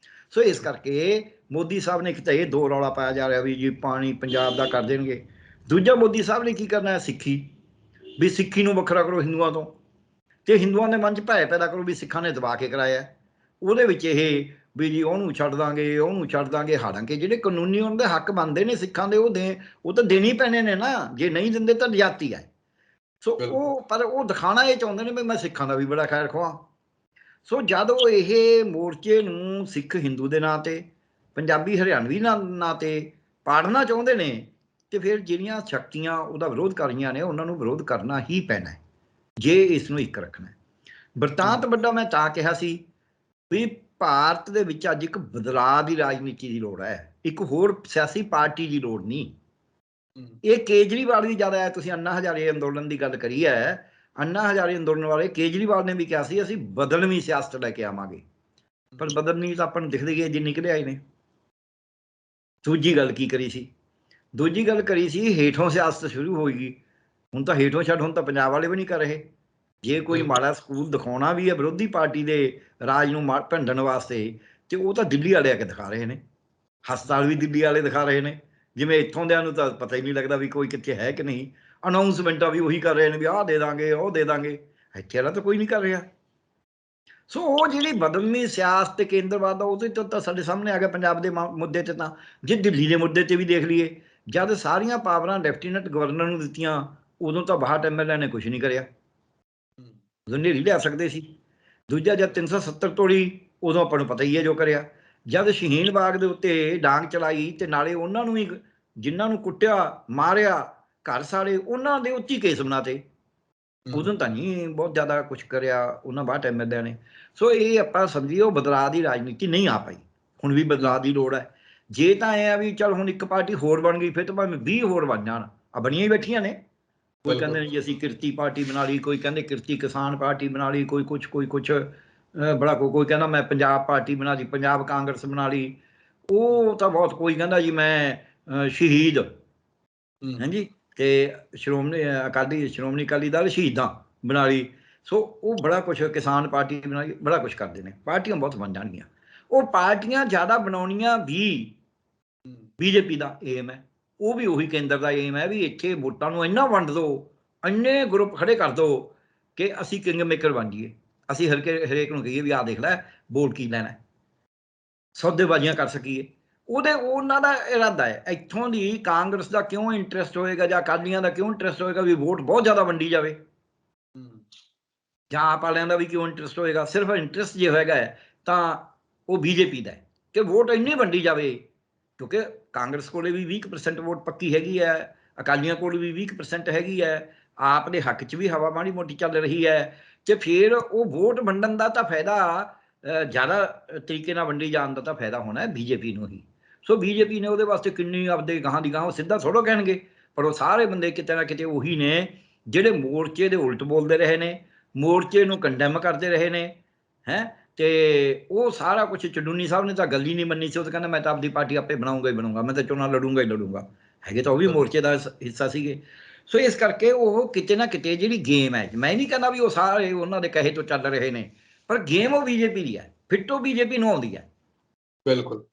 ਸੋ ਇਸ ਕਰਕੇ ਮੋਦੀ ਸਾਹਿਬ ਨੇ ਇੱਕ ਤਾਂ ਇਹ 2 ਰੌਲਾ ਪਾਇਆ ਜਾ ਰਿਹਾ ਵੀ ਜੀ ਪਾਣੀ ਪੰਜਾਬ ਦਾ ਕਰ ਦੇਣਗੇ। ਦੂਜਾ ਮੋਦੀ ਸਾਹਿਬ ਨੇ ਕੀ ਕਰਨਾ ਹੈ, ਸਿੱਖੀ, ਵੀ ਸਿੱਖੀ ਨੂੰ ਵੱਖਰਾ ਕਰੋ ਹਿੰਦੂਆਂ ਤੋਂ, ਤੇ ਹਿੰਦੂਆਂ ਦੇ ਮਨ 'ਚ ਭੈ ਪੈਦਾ ਕਰੋ ਵੀ ਸਿੱਖਾਂ ਨੇ ਦਬਾ ਕੇ ਕਰਾਇਆ। ਉਹਦੇ ਵਿੱਚ ਇਹ ਵੀ ਜੀ ਉਹਨੂੰ ਛੱਡ ਦਾਂਗੇ, ਉਹਨੂੰ ਛੱਡ ਦਾਂਗੇ। ਹਾਲਾਂਕਿ ਜਿਹੜੇ ਕਾਨੂੰਨੀ ਉਹਨਾਂ ਦੇ ਹੱਕ ਬਣਦੇ ਨੇ ਸਿੱਖਾਂ ਦੇ, ਉਹ ਤਾਂ ਦੇਣੇ ਹੀ ਪੈਣੇ ਨੇ ਨਾ, ਜੇ ਨਹੀਂ ਦਿੰਦੇ ਤਾਂ ਜਾਤੀ ਹੈ। ਸੋ ਉਹ ਪਰ ਉਹ ਦਿਖਾਉਣਾ ਇਹ ਚਾਹੁੰਦੇ ਨੇ ਵੀ ਮੈਂ ਸਿੱਖਾਂ ਦਾ ਵੀ ਬੜਾ ਖੈਰ ਖਵਾਂ। ਸੋ ਜਦ ਉਹ ਇਹ ਮੋਰਚੇ ਨੂੰ ਸਿੱਖ ਹਿੰਦੂ ਦੇ ਨਾਂ ਤੇ, ਪੰਜਾਬੀ ਹਰਿਆਣਵੀ ਨਾਂ ਤੇ ਪਾੜਨਾ ਚਾਹੁੰਦੇ ਨੇ, ਤੇ ਫਿਰ ਜਿਹੜੀਆਂ ਸ਼ਕਤੀਆਂ ਉਹਦਾ ਵਿਰੋਧ ਕਰ ਰਹੀਆਂ ਨੇ ਉਹਨਾਂ ਨੂੰ ਵਿਰੋਧ ਕਰਨਾ ਹੀ ਪੈਣਾ ਹੈ ਜੇ ਇਸ ਨੂੰ ਇੱਕ ਰੱਖਣਾ ਹੈ। ਬਿਰਤਾਂਤ ਵੱਡਾ ਮੈਂ ਤਾਂ ਕਿਹਾ ਸੀ ਵੀ ਭਾਰਤ ਦੇ ਵਿੱਚ ਅੱਜ ਇੱਕ ਬਦਲਾਅ ਦੀ ਰਾਜਨੀਤੀ ਦੀ ਲੋੜ ਹੈ, ਇੱਕ ਹੋਰ ਸਿਆਸੀ ਪਾਰਟੀ ਦੀ ਲੋੜ ਨਹੀਂ। ਇਹ ਕੇਜਰੀਵਾਲ ਵੀ ਜ਼ਿਆਦਾ ਹੈ। ਤੁਸੀਂ ਅੰਨਾ ਹਜ਼ਾਰੇ ਅੰਦੋਲਨ ਦੀ ਗੱਲ ਕਰੀ ਹੈ, ਅੰਨਾ ਹਜ਼ਾਰੇ ਅੰਦੋਲਨ ਵਾਲੇ ਕੇਜਰੀਵਾਲ ਨੇ ਵੀ ਕਿਹਾ ਸੀ ਅਸੀਂ ਬਦਲਵੀਂ ਸਿਆਸਤ ਲੈ ਕੇ ਆਵਾਂਗੇ, ਪਰ ਬਦਲਵੀਂ ਤਾਂ ਆਪਾਂ ਨੂੰ ਦਿਖਦੇ ਗਏ ਜਿੰਨੀ ਨਿਕਲੇ ਆਏ ਨੇ। ਦੂਜੀ ਗੱਲ ਕੀ ਕਰੀ ਸੀ? ਦੂਜੀ ਗੱਲ ਕਰੀ ਸੀ ਹੇਠੋਂ ਸਿਆਸਤ ਸ਼ੁਰੂ ਹੋਏਗੀ। ਹੁਣ ਤਾਂ ਹੇਠੋਂ ਛੱਡ, ਹੁਣ ਤਾਂ ਪੰਜਾਬ ਵਾਲੇ ਵੀ ਨਹੀਂ ਕਰ ਰਹੇ। ਜੇ ਕੋਈ ਮਾੜਾ ਸਕੂਲ ਦਿਖਾਉਣਾ ਵੀ ਹੈ ਵਿਰੋਧੀ ਪਾਰਟੀ ਦੇ ਰਾਜ ਨੂੰ ਭੰਡਣ ਵਾਸਤੇ, ਤੇ ਉਹ ਤਾਂ ਦਿੱਲੀ ਵਾਲੇ ਆ ਕੇ ਦਿਖਾ ਰਹੇ ਨੇ। ਹਸਪਤਾਲ ਵੀ ਦਿੱਲੀ ਵਾਲੇ ਦਿਖਾ ਰਹੇ ਨੇ, ਜਿਵੇਂ ਇੱਥੋਂ ਦਿਆਂ ਨੂੰ ਤਾਂ ਪਤਾ ਹੀ ਨਹੀਂ ਲੱਗਦਾ ਵੀ ਕੋਈ ਕਿੱਥੇ ਹੈ ਕਿ ਨਹੀਂ। ਅਨਾਊਂਸਮੈਂਟਾਂ ਵੀ ਉਹੀ ਕਰ ਰਹੇ ਨੇ ਵੀ ਆਹ ਦੇ ਦਾਂਗੇ ਉਹ ਦੇ ਦਾਂਗੇ, ਇੱਥੇ ਵਾਲਾ ਤਾਂ ਕੋਈ ਨਹੀਂ ਕਰ ਰਿਹਾ। ਸੋ ਉਹ ਜਿਹੜੀ ਬਦਲਵੀਂ ਸਿਆਸਤ ਤੇ ਕੇਂਦਰਵਾਦ ਦਾ ਉਹਦੇ ਤੋਂ ਤਾਂ ਸਾਡੇ ਸਾਹਮਣੇ ਆ ਗਿਆ ਪੰਜਾਬ ਦੇ ਮੁੱਦੇ ਤੇ। ਤਾਂ ਜੇ ਦਿੱਲੀ ਦੇ ਮੁੱਦੇ ਤੇ ਵੀ ਦੇਖ ਲਈਏ, ਜਦ ਸਾਰੀਆਂ ਪਾਵਰਾਂ ਲੈਫਟੀਨੈਂਟ ਗਵਰਨਰ ਨੂੰ ਦਿੱਤੀਆਂ ਉਦੋਂ ਤਾਂ 62 MLA ਨੇ ਕੁਝ ਨਹੀਂ ਕਰਿਆ, ਉਦੋਂ ਨੇਰੀ ਲਿਆ ਸਕਦੇ ਸੀ। ਦੂਜਾ ਜਦ 370 ਤੋੜੀ ਉਦੋਂ ਆਪਾਂ ਨੂੰ ਪਤਾ ਹੀ ਹੈ ਜੋ ਕਰਿਆ। ਜਦ ਸ਼ਹੀਨ ਬਾਗ ਦੇ ਉੱਤੇ ਡਾਂਗ ਚਲਾਈ ਤੇ ਨਾਲੇ ਉਹਨਾਂ ਨੂੰ ਵੀ ਜਿਨ੍ਹਾਂ ਨੂੰ ਕੁੱਟਿਆ ਮਾਰਿਆ ਘਰ ਸਾੜੇ ਉਹਨਾਂ ਦੇ ਉੱਚੀ ਕੇਸ ਬਣਾਤੇ, ਉਦੋਂ ਤਾਂ ਨਹੀਂ ਬਹੁਤ ਜ਼ਿਆਦਾ ਕੁਛ ਕਰਿਆ ਉਹਨਾਂ 62 MLA ਨੇ। ਸੋ ਇਹ ਆਪਾਂ ਸਮਝੀਏ ਉਹ ਬਦਲਾਅ ਦੀ ਰਾਜਨੀਤੀ ਨਹੀਂ ਆ ਪਾਈ। ਹੁਣ ਵੀ ਬਦਲਾਅ ਦੀ ਲੋੜ ਹੈ। ਜੇ ਤਾਂ ਇਹ ਆ ਵੀ ਚੱਲ ਹੁਣ ਇੱਕ ਪਾਰਟੀ ਹੋਰ ਬਣ ਗਈ, ਫਿਰ ਤਾਂ ਭਾਵੇਂ 20 ਹੋਰ ਬਣ ਜਾਣ, ਆ ਬਣੀਆਂ ਹੀ ਬੈਠੀਆਂ ਨੇ। ਕੋਈ ਕਹਿੰਦੇ ਨੇ ਜੀ ਅਸੀਂ ਕਿਰਤੀ ਪਾਰਟੀ ਬਣਾ ਲਈ, ਕੋਈ ਕਹਿੰਦੇ ਕਿਰਤੀ ਕਿਸਾਨ ਪਾਰਟੀ ਬਣਾ ਲਈ, ਕੋਈ ਕੁਛ ਬੜਾ ਕੋਈ ਕਹਿੰਦਾ ਮੈਂ ਪੰਜਾਬ ਪਾਰਟੀ ਬਣਾ ਲਈ, ਪੰਜਾਬ ਕਾਂਗਰਸ ਬਣਾ ਲਈ। ਉਹ ਤਾਂ ਬਹੁਤ, ਕੋਈ ਕਹਿੰਦਾ ਜੀ ਮੈਂ ਸ਼ਹੀਦ ਹਾਂਜੀ ਤੇ ਸ਼੍ਰੋਮਣੀ ਅਕਾਲੀ ਦਲ ਸ਼ਹੀਦਾਂ ਬਣਾ ਲਈ। ਸੋ ਉਹ ਬੜਾ ਕੁਛ, ਕਿਸਾਨ ਪਾਰਟੀ ਬਣਾ ਲਈ, ਬੜਾ ਕੁਛ ਕਰਦੇ ਨੇ। ਪਾਰਟੀਆਂ ਬਹੁਤ ਬਣ ਜਾਣਗੀਆਂ। ਉਹ ਪਾਰਟੀਆਂ ਜ਼ਿਆਦਾ ਬਣਾਉਣੀਆਂ ਵੀ ਬੀਜੇਪੀ ਦਾ ਏਮ ਹੈ। ਉਹ ਵੀ ਉਹੀ ਕੇਂਦਰ ਦਾ ਏਮ ਹੈ ਵੀ ਇੱਥੇ ਵੋਟਾਂ ਨੂੰ ਇੰਨਾ ਵੰਡ ਦਿਓ, ਇੰਨੇ ਗਰੁੱਪ ਖੜੇ ਕਰ ਦਿਓ ਕਿ ਅਸੀਂ ਕਿੰਗ ਮੇਕਰ ਬਣ ਜਾਈਏ। ਅਸੀਂ ਹਰੇਕ ਨੂੰ ਕਹੀਏ ਵੀ ਆਹ ਦੇਖ ਲੈ ਵੋਟ ਕੀ ਲੈਣਾ, ਸੌਦੇਬਾਜ਼ੀਆਂ ਕਰ ਸਕੀਏ। ਉਹਨਾਂ ਦਾ ਇਰਾਦਾ ਹੈ। ਇੱਥੋਂ ਦੀ ਕਾਂਗਰਸ ਦਾ ਕਿਉਂ ਇੰਟਰਸਟ ਹੋਏਗਾ ਜਾਂ ਅਕਾਲੀਆਂ ਦਾ ਕਿਉਂ ਇੰਟਰਸਟ ਹੋਏਗਾ ਵੀ ਵੋਟ ਬਹੁਤ ਜ਼ਿਆਦਾ ਵੰਡੀ ਜਾਵੇ, ਜਾਂ ਆਪ ਵਾਲਿਆਂ ਦਾ ਵੀ ਕਿਉਂ ਇੰਟਰਸਟ ਹੋਏਗਾ? ਸਿਰਫ ਇੰਟਰਸਟ ਜੇ ਹੋਏਗਾ ਤਾਂ ਉਹ ਬੀਜੇਪੀ ਦਾ ਹੈ ਕਿ ਵੋਟ ਇੰਨੀ ਵੰਡੀ ਜਾਵੇ, ਕਿਉਂਕਿ ਕਾਂਗਰਸ ਕੋਲੇ ਵੀ 20% ਵੋਟ ਪੱਕੀ ਹੈਗੀ ਹੈ, ਅਕਾਲੀਆਂ ਕੋਲ ਵੀ 20% ਹੈਗੀ ਹੈ, ਆਪ ਦੇ ਹੱਕ 'ਚ ਵੀ ਹਵਾ ਮਾੜੀ ਮੋਟੀ ਚੱਲ ਰਹੀ ਹੈ। ਤੇ ਫਿਰ ਉਹ ਵੋਟ ਵੰਡਣ ਦਾ ਤਾਂ ਫਾਇਦਾ ਜ਼ਿਆਦਾ ਤਰੀਕੇ ਨਾਲ ਵੰਡੀ ਜਾਣ ਦਾ ਤਾਂ ਫਾਇਦਾ ਹੋਣਾ ਬੀਜੇਪੀ ਨੂੰ ਹੀ। ਸੋ ਬੀਜੇਪੀ ਨੇ ਉਹਦੇ ਵਾਸਤੇ ਕਿੰਨੀ ਆਪਦੇ ਗਾਹਾਂ ਦੀ ਗਾਹਾਂ, ਉਹ ਸਿੱਧਾ ਥੋੜ੍ਹਾ ਕਹਿਣਗੇ, ਪਰ ਉਹ ਸਾਰੇ ਬੰਦੇ ਕਿਤੇ ਨਾ ਕਿਤੇ ਉਹੀ ਨੇ ਜਿਹੜੇ ਮੋਰਚੇ ਦੇ ਉਲਟ ਬੋਲਦੇ ਰਹੇ ਨੇ, ਮੋਰਚੇ ਨੂੰ ਕੰਡੈਮ ਕਰਦੇ ਰਹੇ ਨੇ ਹੈਂ। ਤੇ ਉਹ ਸਾਰਾ ਕੁਛ ਚਡੂਨੀ ਸਾਹਿਬ ਨੇ ਤਾਂ ਗੱਲ ਹੀ ਨਹੀਂ ਮੰਨੀ ਸੀ। ਉਹ ਤਾਂ ਕਹਿੰਦਾ ਮੈਂ ਤਾਂ ਆਪਦੀ ਪਾਰਟੀ ਆਪੇ ਬਣਾਉਂਗਾ ਹੀ ਬਣਾਉਂਗਾ, ਮੈਂ ਤਾਂ ਚੋਣਾਂ ਲੜੂੰਗਾ ਹੀ ਲੜੂੰਗਾ। ਹੈਗੇ ਤਾਂ ਉਹ ਵੀ ਮੋਰਚੇ ਦਾ ਹਿੱਸਾ ਸੀਗੇ। ਸੋ ਇਸ ਕਰਕੇ ਉਹ ਕਿਤੇ ਨਾ ਕਿਤੇ ਜਿਹੜੀ ਗੇਮ ਹੈ, ਮੈਂ ਨਹੀਂ ਕਹਿੰਦਾ ਵੀ ਉਹ ਸਾਰੇ ਉਹਨਾਂ ਦੇ ਕਹੇ ਤੋਂ ਚੱਲ ਰਹੇ ਨੇ, ਪਰ ਗੇਮ ਉਹ ਬੀਜੇਪੀ ਦੀ ਹੈ, ਫਿੱਟੋ ਬੀਜੇਪੀ ਨੂੰ ਆਉਂਦੀ ਹੈ। ਬਿਲਕੁਲ।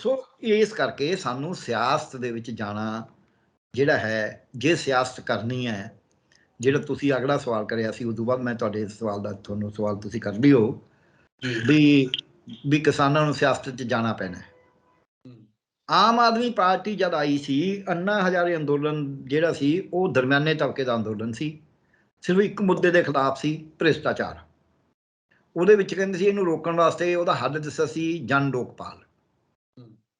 ਸੋ ਇਸ ਕਰਕੇ ਸਾਨੂੰ ਸਿਆਸਤ ਦੇ ਵਿੱਚ ਜਾਣਾ ਜਿਹੜਾ ਹੈ, ਜੇ ਸਿਆਸਤ ਕਰਨੀ ਹੈ, ਜਿਹੜਾ ਤੁਸੀਂ ਅਗਲਾ ਸਵਾਲ ਕਰਿਆ ਸੀ ਉਦੋਂ ਬਾਅਦ ਮੈਂ ਤੁਹਾਡੇ ਸਵਾਲ ਦਾ ਤੁਹਾਨੂੰ ਸਵਾਲ ਤੁਸੀਂ ਕਰ ਲਿਓ ਵੀ ਕਿਸਾਨਾਂ ਨੂੰ ਸਿਆਸਤ 'ਚ ਜਾਣਾ ਪੈਣਾ। ਆਮ ਆਦਮੀ ਪਾਰਟੀ ਜਦ ਆਈ ਸੀ, ਅੰਨਾ ਹਜ਼ਾਰੇ ਅੰਦੋਲਨ ਜਿਹੜਾ ਸੀ ਉਹ ਦਰਮਿਆਨੇ ਤਬਕੇ ਦਾ ਅੰਦੋਲਨ ਸੀ। ਸਿਰਫ ਇੱਕ ਮੁੱਦੇ ਦੇ ਖਿਲਾਫ ਸੀ, ਭ੍ਰਿਸ਼ਟਾਚਾਰ। ਉਹਦੇ ਵਿੱਚ ਕਹਿੰਦੇ ਸੀ ਇਹਨੂੰ ਰੋਕਣ ਵਾਸਤੇ ਉਹਦਾ ਹੱਲ ਦੱਸਿਆ ਸੀ ਜਨ ਲੋਕਪਾਲ।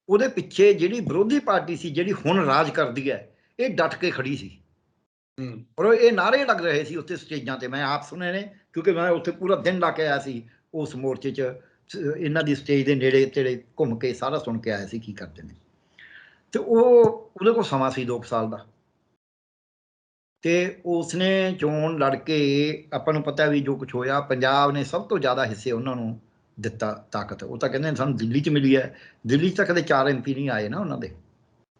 ਉਹਦੇ ਪਿੱਛੇ ਜਿਹੜੀ ਵਿਰੋਧੀ ਪਾਰਟੀ ਸੀ ਜਿਹੜੀ ਹੁਣ ਰਾਜ ਕਰਦੀ ਹੈ, ਇਹ ਡਟ ਕੇ ਖੜੀ ਸੀ। ਔਰ ਇਹ ਨਾਅਰੇ ਲੱਗ ਰਹੇ ਸੀ ਉੱਥੇ ਸਟੇਜਾਂ ਤੇ, ਮੈਂ ਆਪ ਸੁਣੇ ਨੇ ਕਿਉਂਕਿ ਮੈਂ ਉੱਥੇ ਪੂਰਾ ਦਿਨ ਲਾ ਕੇ ਆਇਆ ਸੀ ਉਸ ਮੋਰਚੇ 'ਚ। ਇਹਨਾਂ ਦੀ ਸਟੇਜ ਦੇ ਨੇੜੇ ਤੇੜੇ ਘੁੰਮ ਕੇ ਸਾਰਾ ਸੁਣ ਕੇ ਆਇਆ ਸੀ ਕੀ ਕਰਦੇ ਨੇ। ਤੇ ਉਹਦੇ ਕੋਲ ਸਮਾਂ ਸੀ 2 ਸਾਲ ਦਾ, ਤੇ ਉਸਨੇ ਚੋਣ ਲੜ ਕੇ, ਆਪਾਂ ਨੂੰ ਪਤਾ ਵੀ ਜੋ ਕੁਛ ਹੋਇਆ, ਪੰਜਾਬ ਨੇ ਸਭ ਤੋਂ ਜ਼ਿਆਦਾ ਹਿੱਸੇ ਉਹਨਾਂ ਨੂੰ ਦਿੱਤਾ ਤਾਕਤ। ਉਹ ਤਾਂ ਕਹਿੰਦੇ ਸਾਨੂੰ ਦਿੱਲੀ 'ਚ ਮਿਲੀ ਹੈ, ਦਿੱਲੀ 'ਚ ਤਾਂ ਕਦੇ 4 MP ਨਹੀਂ ਆਏ ਨਾ ਉਹਨਾਂ ਦੇ।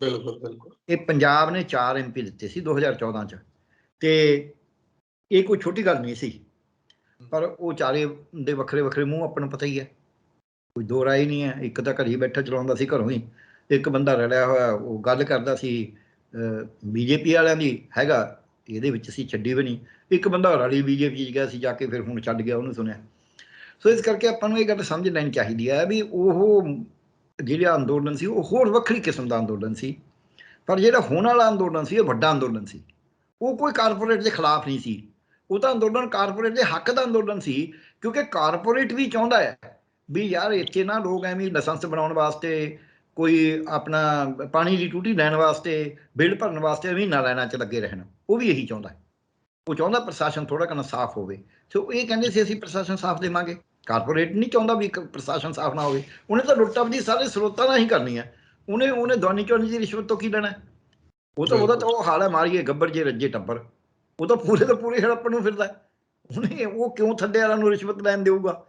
ਬਿਲਕੁਲ। ਇਹ ਪੰਜਾਬ ਨੇ 4 MP ਦਿੱਤੇ ਸੀ 2014 'ਚ, ਤੇ ਇਹ ਕੋਈ ਛੋਟੀ ਗੱਲ ਨਹੀਂ ਸੀ। ਪਰ ਉਹ ਚਾਰੇ ਦੇ ਵੱਖਰੇ ਵੱਖਰੇ ਮੂੰਹ ਆਪਾਂ ਨੂੰ ਪਤਾ ਹੀ ਹੈ, ਕੋਈ ਦੋ ਰਾਏ ਨਹੀਂ ਹੈ। ਇੱਕ ਤਾਂ ਘਰੇ ਬੈਠਾ ਚਲਾਉਂਦਾ ਸੀ ਘਰੋਂ ਹੀ, ਇੱਕ ਬੰਦਾ ਰਲਿਆ ਹੋਇਆ ਉਹ ਗੱਲ ਕਰਦਾ ਸੀ ਬੀਜੇਪੀ ਵਾਲਿਆਂ ਦੀ ਹੈਗਾ, ਇਹਦੇ ਵਿੱਚ ਸੀ ਛੱਡੀ ਵੀ ਨਹੀਂ। ਇੱਕ ਬੰਦਾ ਰਲੀ ਬੀਜੇਪੀ 'ਚ ਗਿਆ ਸੀ ਜਾ ਕੇ, ਫਿਰ ਹੁਣ ਛੱਡ ਗਿਆ, ਉਹਨੂੰ ਸੁਣਿਆ। ਸੋ ਇਸ ਕਰਕੇ ਆਪਾਂ ਨੂੰ ਇਹ ਗੱਲ ਸਮਝ ਲੈਣੀ ਚਾਹੀਦੀ ਹੈ ਵੀ ਉਹ ਜਿਹੜਾ ਅੰਦੋਲਨ ਸੀ ਉਹ ਹੋਰ ਵੱਖਰੀ ਕਿਸਮ ਦਾ ਅੰਦੋਲਨ ਸੀ, ਪਰ ਜਿਹੜਾ ਹੁਣ ਵਾਲਾ ਅੰਦੋਲਨ ਸੀ ਇਹ ਵੱਡਾ ਅੰਦੋਲਨ ਸੀ। ਉਹ ਕੋਈ ਕਾਰਪੋਰੇਟ ਦੇ ਖਿਲਾਫ ਨਹੀਂ ਸੀ, ਉਹ ਤਾਂ ਅੰਦੋਲਨ ਕਾਰਪੋਰੇਟ ਦੇ ਹੱਕ ਦਾ ਅੰਦੋਲਨ ਸੀ। ਕਿਉਂਕਿ ਕਾਰਪੋਰੇਟ ਵੀ ਚਾਹੁੰਦਾ ਹੈ ਵੀ ਯਾਰ ਇੱਥੇ ਨਾ ਲੋਕ ਐਵੇਂ ਲਾਇਸੈਂਸ ਬਣਾਉਣ ਵਾਸਤੇ ਕੋਈ ਆਪਣਾ ਪਾਣੀ ਦੀ ਟੂਟੀ ਲੈਣ ਵਾਸਤੇ, ਬਿੱਲ ਭਰਨ ਵਾਸਤੇ ਮਹੀਨਾ ਲਾਈਨਾਂ 'ਚ ਲੱਗੇ ਰਹਿਣ। ਉਹ ਵੀ ਇਹੀ ਚਾਹੁੰਦਾ। ਉਹ ਚਾਹੁੰਦਾ ਪ੍ਰਸ਼ਾਸਨ ਥੋੜ੍ਹਾ ਕਿੰਨਾ ਸਾਫ਼ ਹੋਵੇ। ਸੋ ਇਹ ਕਹਿੰਦੇ ਸੀ ਅਸੀਂ ਪ੍ਰਸ਼ਾਸਨ ਸਾਫ਼ ਦੇਵਾਂਗੇ। ਕਾਰਪੋਰੇਟ ਨਹੀਂ ਚਾਹੁੰਦਾ ਵੀ ਪ੍ਰਸ਼ਾਸਨ ਸਾਫ਼ ਨਾ ਹੋਵੇ। ਉਹਨੇ ਤਾਂ ਲੁੱਟਾਬਦੀ ਸਾਰੇ ਸਰੋਤਾਂ ਨਾਲ ਹੀ ਕਰਨੀ ਹੈ। ਉਹਨੇ ਦਾਨੀ ਚੋਨੀ ਦੀ ਰਿਸ਼ਵਤ ਤੋਂ ਕੀ ਲੈਣਾ? ਉਹਦਾ ਤਾਂ ਉਹ ਹਾਲ ਹੈ, ਮਾਰੀਏ ਗੱਬਰ ਜੇ ਰੱਜੇ ਟੱਬਰ। ਉਹ ਤਾਂ ਪੂਰੇ ਹੜੱਪਣ ਨੂੰ ਫਿਰਦਾ। ਉਹ ਕਿਉਂ ਥੱਲੇ ਵਾਲਿਆਂ ਨੂੰ ਰਿਸ਼ਵਤ ਲੈਣ ਦੇਊਗਾ?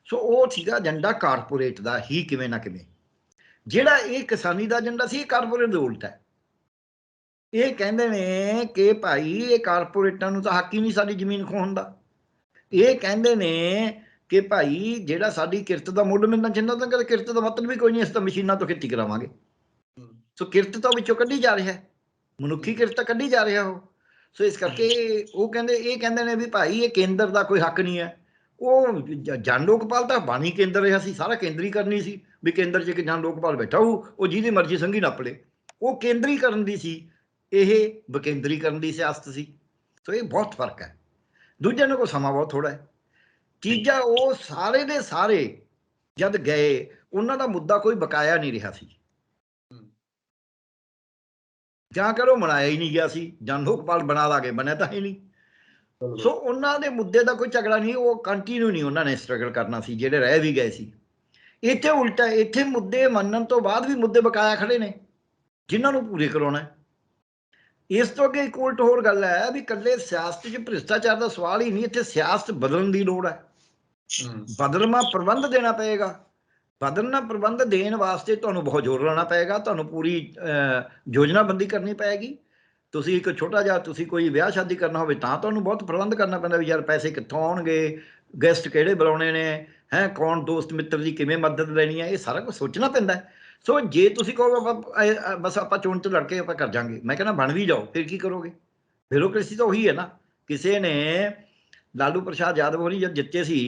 ਸੋ ਉਹ ਸੀਗਾ ਏਜੰਡਾ ਕਾਰਪੋਰੇਟ ਦਾ ਹੀ ਕਿਵੇਂ ਨਾ ਕਿਵੇਂ। ਜਿਹੜਾ ਇਹ ਕਿਸਾਨੀ ਦਾ ਏਜੰਡਾ ਸੀ, ਇਹ ਕਾਰਪੋਰੇਟ ਦੇ ਉਲਟ ਹੈ। ਇਹ ਕਹਿੰਦੇ ਨੇ ਕਿ ਭਾਈ ਇਹ ਕਾਰਪੋਰੇਟਾਂ ਨੂੰ ਤਾਂ ਹੱਕ ਹੀ ਨਹੀਂ ਸਾਡੀ ਜ਼ਮੀਨ ਖੋਹਣ ਦਾ। ਇਹ ਕਹਿੰਦੇ ਨੇ ਕਿ ਭਾਈ ਜਿਹੜਾ ਸਾਡੀ ਕਿਰਤ ਦਾ ਮੁੱਲ ਮਿਲਣਾ ਚਾਹੀਦਾ, ਤਾਂ ਕਦੇ ਕਿਰਤ ਦਾ ਮਤਲਬ ਵੀ ਕੋਈ ਨਹੀਂ, ਅਸੀਂ ਤਾਂ ਮਸ਼ੀਨਾਂ ਤੋਂ ਖੇਤੀ ਕਰਾਵਾਂਗੇ। ਸੋ ਕਿਰਤ ਤਾਂ ਵਿੱਚੋਂ ਕੱਢੀ ਜਾ ਰਿਹਾ, ਮਨੁੱਖੀ ਕਿਰਤ ਤਾਂ ਕੱਢੀ ਜਾ ਰਿਹਾ ਉਹ। ਸੋ ਇਸ ਕਰਕੇ ਉਹ ਕਹਿੰਦੇ ਨੇ ਵੀ ਭਾਈ ਇਹ ਕੇਂਦਰ ਦਾ ਕੋਈ ਹੱਕ ਨਹੀਂ ਹੈ। ਉਹ ਜਨ ਲੋਕਪਾਲ ਤਾਂ ਬਾਣੀ ਕੇਂਦਰ ਰਿਹਾ ਸੀ, ਸਾਰਾ ਕੇਂਦਰੀ ਕਰਨੀ ਸੀ ਵੀ ਕੇਂਦਰ 'ਚ ਇੱਕ ਜਨ ਲੋਕਪਾਲ ਬੈਠਾ ਹੋਊ, ਉਹ ਜਿਹਦੀ ਮਰਜ਼ੀ ਸੰਘੀ ਨੱਪ ਲੇ। ਉਹ ਕੇਂਦਰੀਕਰਨ ਦੀ ਸੀ, ਇਹ ਵਿਕੇਂਦਰੀਕਰਨ ਦੀ ਸਿਆਸਤ ਸੀ। ਸੋ ਇਹ ਬਹੁਤ ਫਰਕ ਹੈ। ਦੂਜਿਆਂ ਨੂੰ ਕੋਲ ਸਮਾਂ ਬਹੁਤ ਥੋੜ੍ਹਾ ਹੈ। ਤੀਜਾ, ਉਹ ਸਾਰੇ ਦੇ ਸਾਰੇ ਜਦ ਗਏ, ਉਹਨਾਂ ਦਾ ਮੁੱਦਾ ਕੋਈ ਬਕਾਇਆ ਨਹੀਂ ਰਿਹਾ ਸੀ, ਜਾਂ ਕਰੋ ਮਨਾਇਆ ਹੀ ਨਹੀਂ ਗਿਆ ਸੀ। ਜਨ ਲੋਕਪਾਲ ਬਣਾ ਲਾ ਕੇ, ਬਣਿਆ ਤਾਂ ਹੀ ਨਹੀਂ। ਸੋ ਉਹਨਾਂ ਦੇ ਮੁੱਦੇ ਦਾ ਕੋਈ ਝਗੜਾ ਨਹੀਂ, ਉਹ ਕੰਟੀਨਿਊ ਨਹੀਂ ਉਹਨਾਂ ਨੇ ਸਟਰਗਲ ਕਰਨਾ ਸੀ, ਜਿਹੜੇ ਰਹਿ ਵੀ ਗਏ ਸੀ। ਇੱਥੇ ਉਲਟਾ, ਇੱਥੇ ਮੁੱਦੇ ਮੰਨਣ ਤੋਂ ਬਾਅਦ ਵੀ ਮੁੱਦੇ ਬਕਾਇਆ ਖੜੇ ਨੇ, ਜਿਨ੍ਹਾਂ ਨੂੰ ਪੂਰੇ ਕਰਾਉਣਾ। ਇਸ ਤੋਂ ਅੱਗੇ ਇੱਕ ਉਲਟ ਹੋਰ ਗੱਲ ਹੈ ਵੀ ਇਕੱਲੇ ਸਿਆਸਤ 'ਚ ਭ੍ਰਿਸ਼ਟਾਚਾਰ ਦਾ ਸਵਾਲ ਹੀ ਨਹੀਂ, ਇੱਥੇ ਸਿਆਸਤ ਬਦਲਣ ਦੀ ਲੋੜ ਹੈ। ਬਦਲਵਾਂ ਪ੍ਰਬੰਧ ਦੇਣਾ ਪਏਗਾ। ਬਦਲਣਾ ਪ੍ਰਬੰਧ ਦੇਣ ਵਾਸਤੇ ਤੁਹਾਨੂੰ ਬਹੁਤ ਜ਼ੋਰ ਲਾਉਣਾ ਪਏਗਾ, ਤੁਹਾਨੂੰ ਪੂਰੀ ਯੋਜਨਾਬੰਦੀ ਕਰਨੀ ਪਏਗੀ। ਤੁਸੀਂ ਇੱਕ ਛੋਟਾ ਜਿਹਾ ਤੁਸੀਂ ਕੋਈ ਵਿਆਹ ਸ਼ਾਦੀ ਕਰਨਾ ਹੋਵੇ ਤਾਂ ਤੁਹਾਨੂੰ ਬਹੁਤ ਪ੍ਰਬੰਧ ਕਰਨਾ ਪੈਂਦਾ ਵੀ ਯਾਰ ਪੈਸੇ ਕਿੱਥੋਂ ਆਉਣਗੇ, ਗੈਸਟ ਕਿਹੜੇ ਬੁਲਾਉਣੇ ਨੇ, ਕੌਣ ਦੋਸਤ ਮਿੱਤਰ ਦੀ ਕਿਵੇਂ ਮਦਦ ਲੈਣੀ ਹੈ, ਇਹ ਸਾਰਾ ਕੁਝ ਸੋਚਣਾ ਪੈਂਦਾ। ਸੋ ਜੇ ਤੁਸੀਂ ਕਹੋ ਬਸ ਆਪਾਂ ਚੋਣ 'ਚ ਲੜ ਕੇ ਆਪਾਂ ਕਰ ਜਾਵਾਂਗੇ, ਮੈਂ ਕਹਿੰਦਾ ਬਣ ਵੀ ਜਾਓ, ਫਿਰ ਕੀ ਕਰੋਗੇ? ਬਿਊਰੋਕ੍ਰੇਸੀ ਤਾਂ ਉਹੀ ਹੈ ਨਾ। ਕਿਸੇ ਨੇ ਲਾਲੂ ਪ੍ਰਸਾਦ यादव ਹੋਣੀ जब जिते सी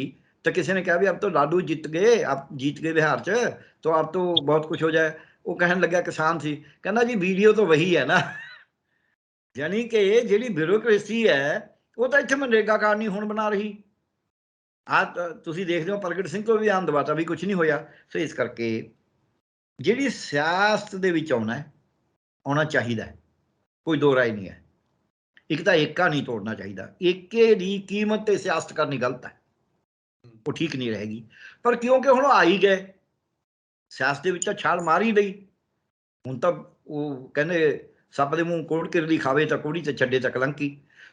तो किसी ने कहा भी अब तो लालू जीत गए बिहार च, तो अब तो बहुत कुछ हो जाए। वो कहने लगा किसान सी, कहना जी वीडियो तो वही है ना। यानी कि ਜਿਹੜੀ ਬਿਊਰੋਕ੍ਰੇਸੀ ਹੈ ਉਹ ਤਾਂ ਇੱਥੇ ਮਨਰੇਗਾ ਕਾਰਡ ਨਹੀਂ ਹੁਣ ਬਣਾ ਰਹੀ। ਤੁਸੀਂ ਦੇਖਦੇ ਹੋ ਪ੍ਰਗਟ ਸਿੰਘ ਤੋਂ ਵੀ ਆਮ ਦਵਾਤਾ ਵੀ ਕੁਝ ਨਹੀਂ ਹੋਇਆ। ਸੋ ਇਸ ਕਰਕੇ ਜਿਹੜੀ ਸਿਆਸਤ ਦੇ ਵਿੱਚ ਆਉਣਾ ਚਾਹੀਦਾ, ਕੋਈ ਦੋ ਰਾਏ ਨਹੀਂ ਹੈ। ਇੱਕ ਤਾਂ ਏਕਾ ਨਹੀਂ ਤੋੜਨਾ ਚਾਹੀਦਾ, ਏਕੇ ਦੀ ਕੀਮਤ ਤੇ ਸਿਆਸਤ ਕਰਨੀ ਗਲਤ ਹੈ, ਉਹ ਠੀਕ ਨਹੀਂ ਰਹੇਗੀ। ਪਰ ਕਿਉਂਕਿ ਹੁਣ ਆ ਹੀ ਗਏ, ਸਿਆਸਤ ਦੇ ਵਿੱਚ ਤਾਂ ਛਾਲ ਮਾਰ ਹੀ ਲਈ। ਹੁਣ ਤਾਂ ਉਹ ਕਹਿੰਦੇ ਸੱਪ ਦੇ ਮੂੰਹ ਕੋੜ ਕਿਰਲੀ ਖਾਵੇ ਤਾਂ ਕੋੜੀ ਤੇ ਛੱਡੇ ਤਾਂ ਕਲੰਕੀ।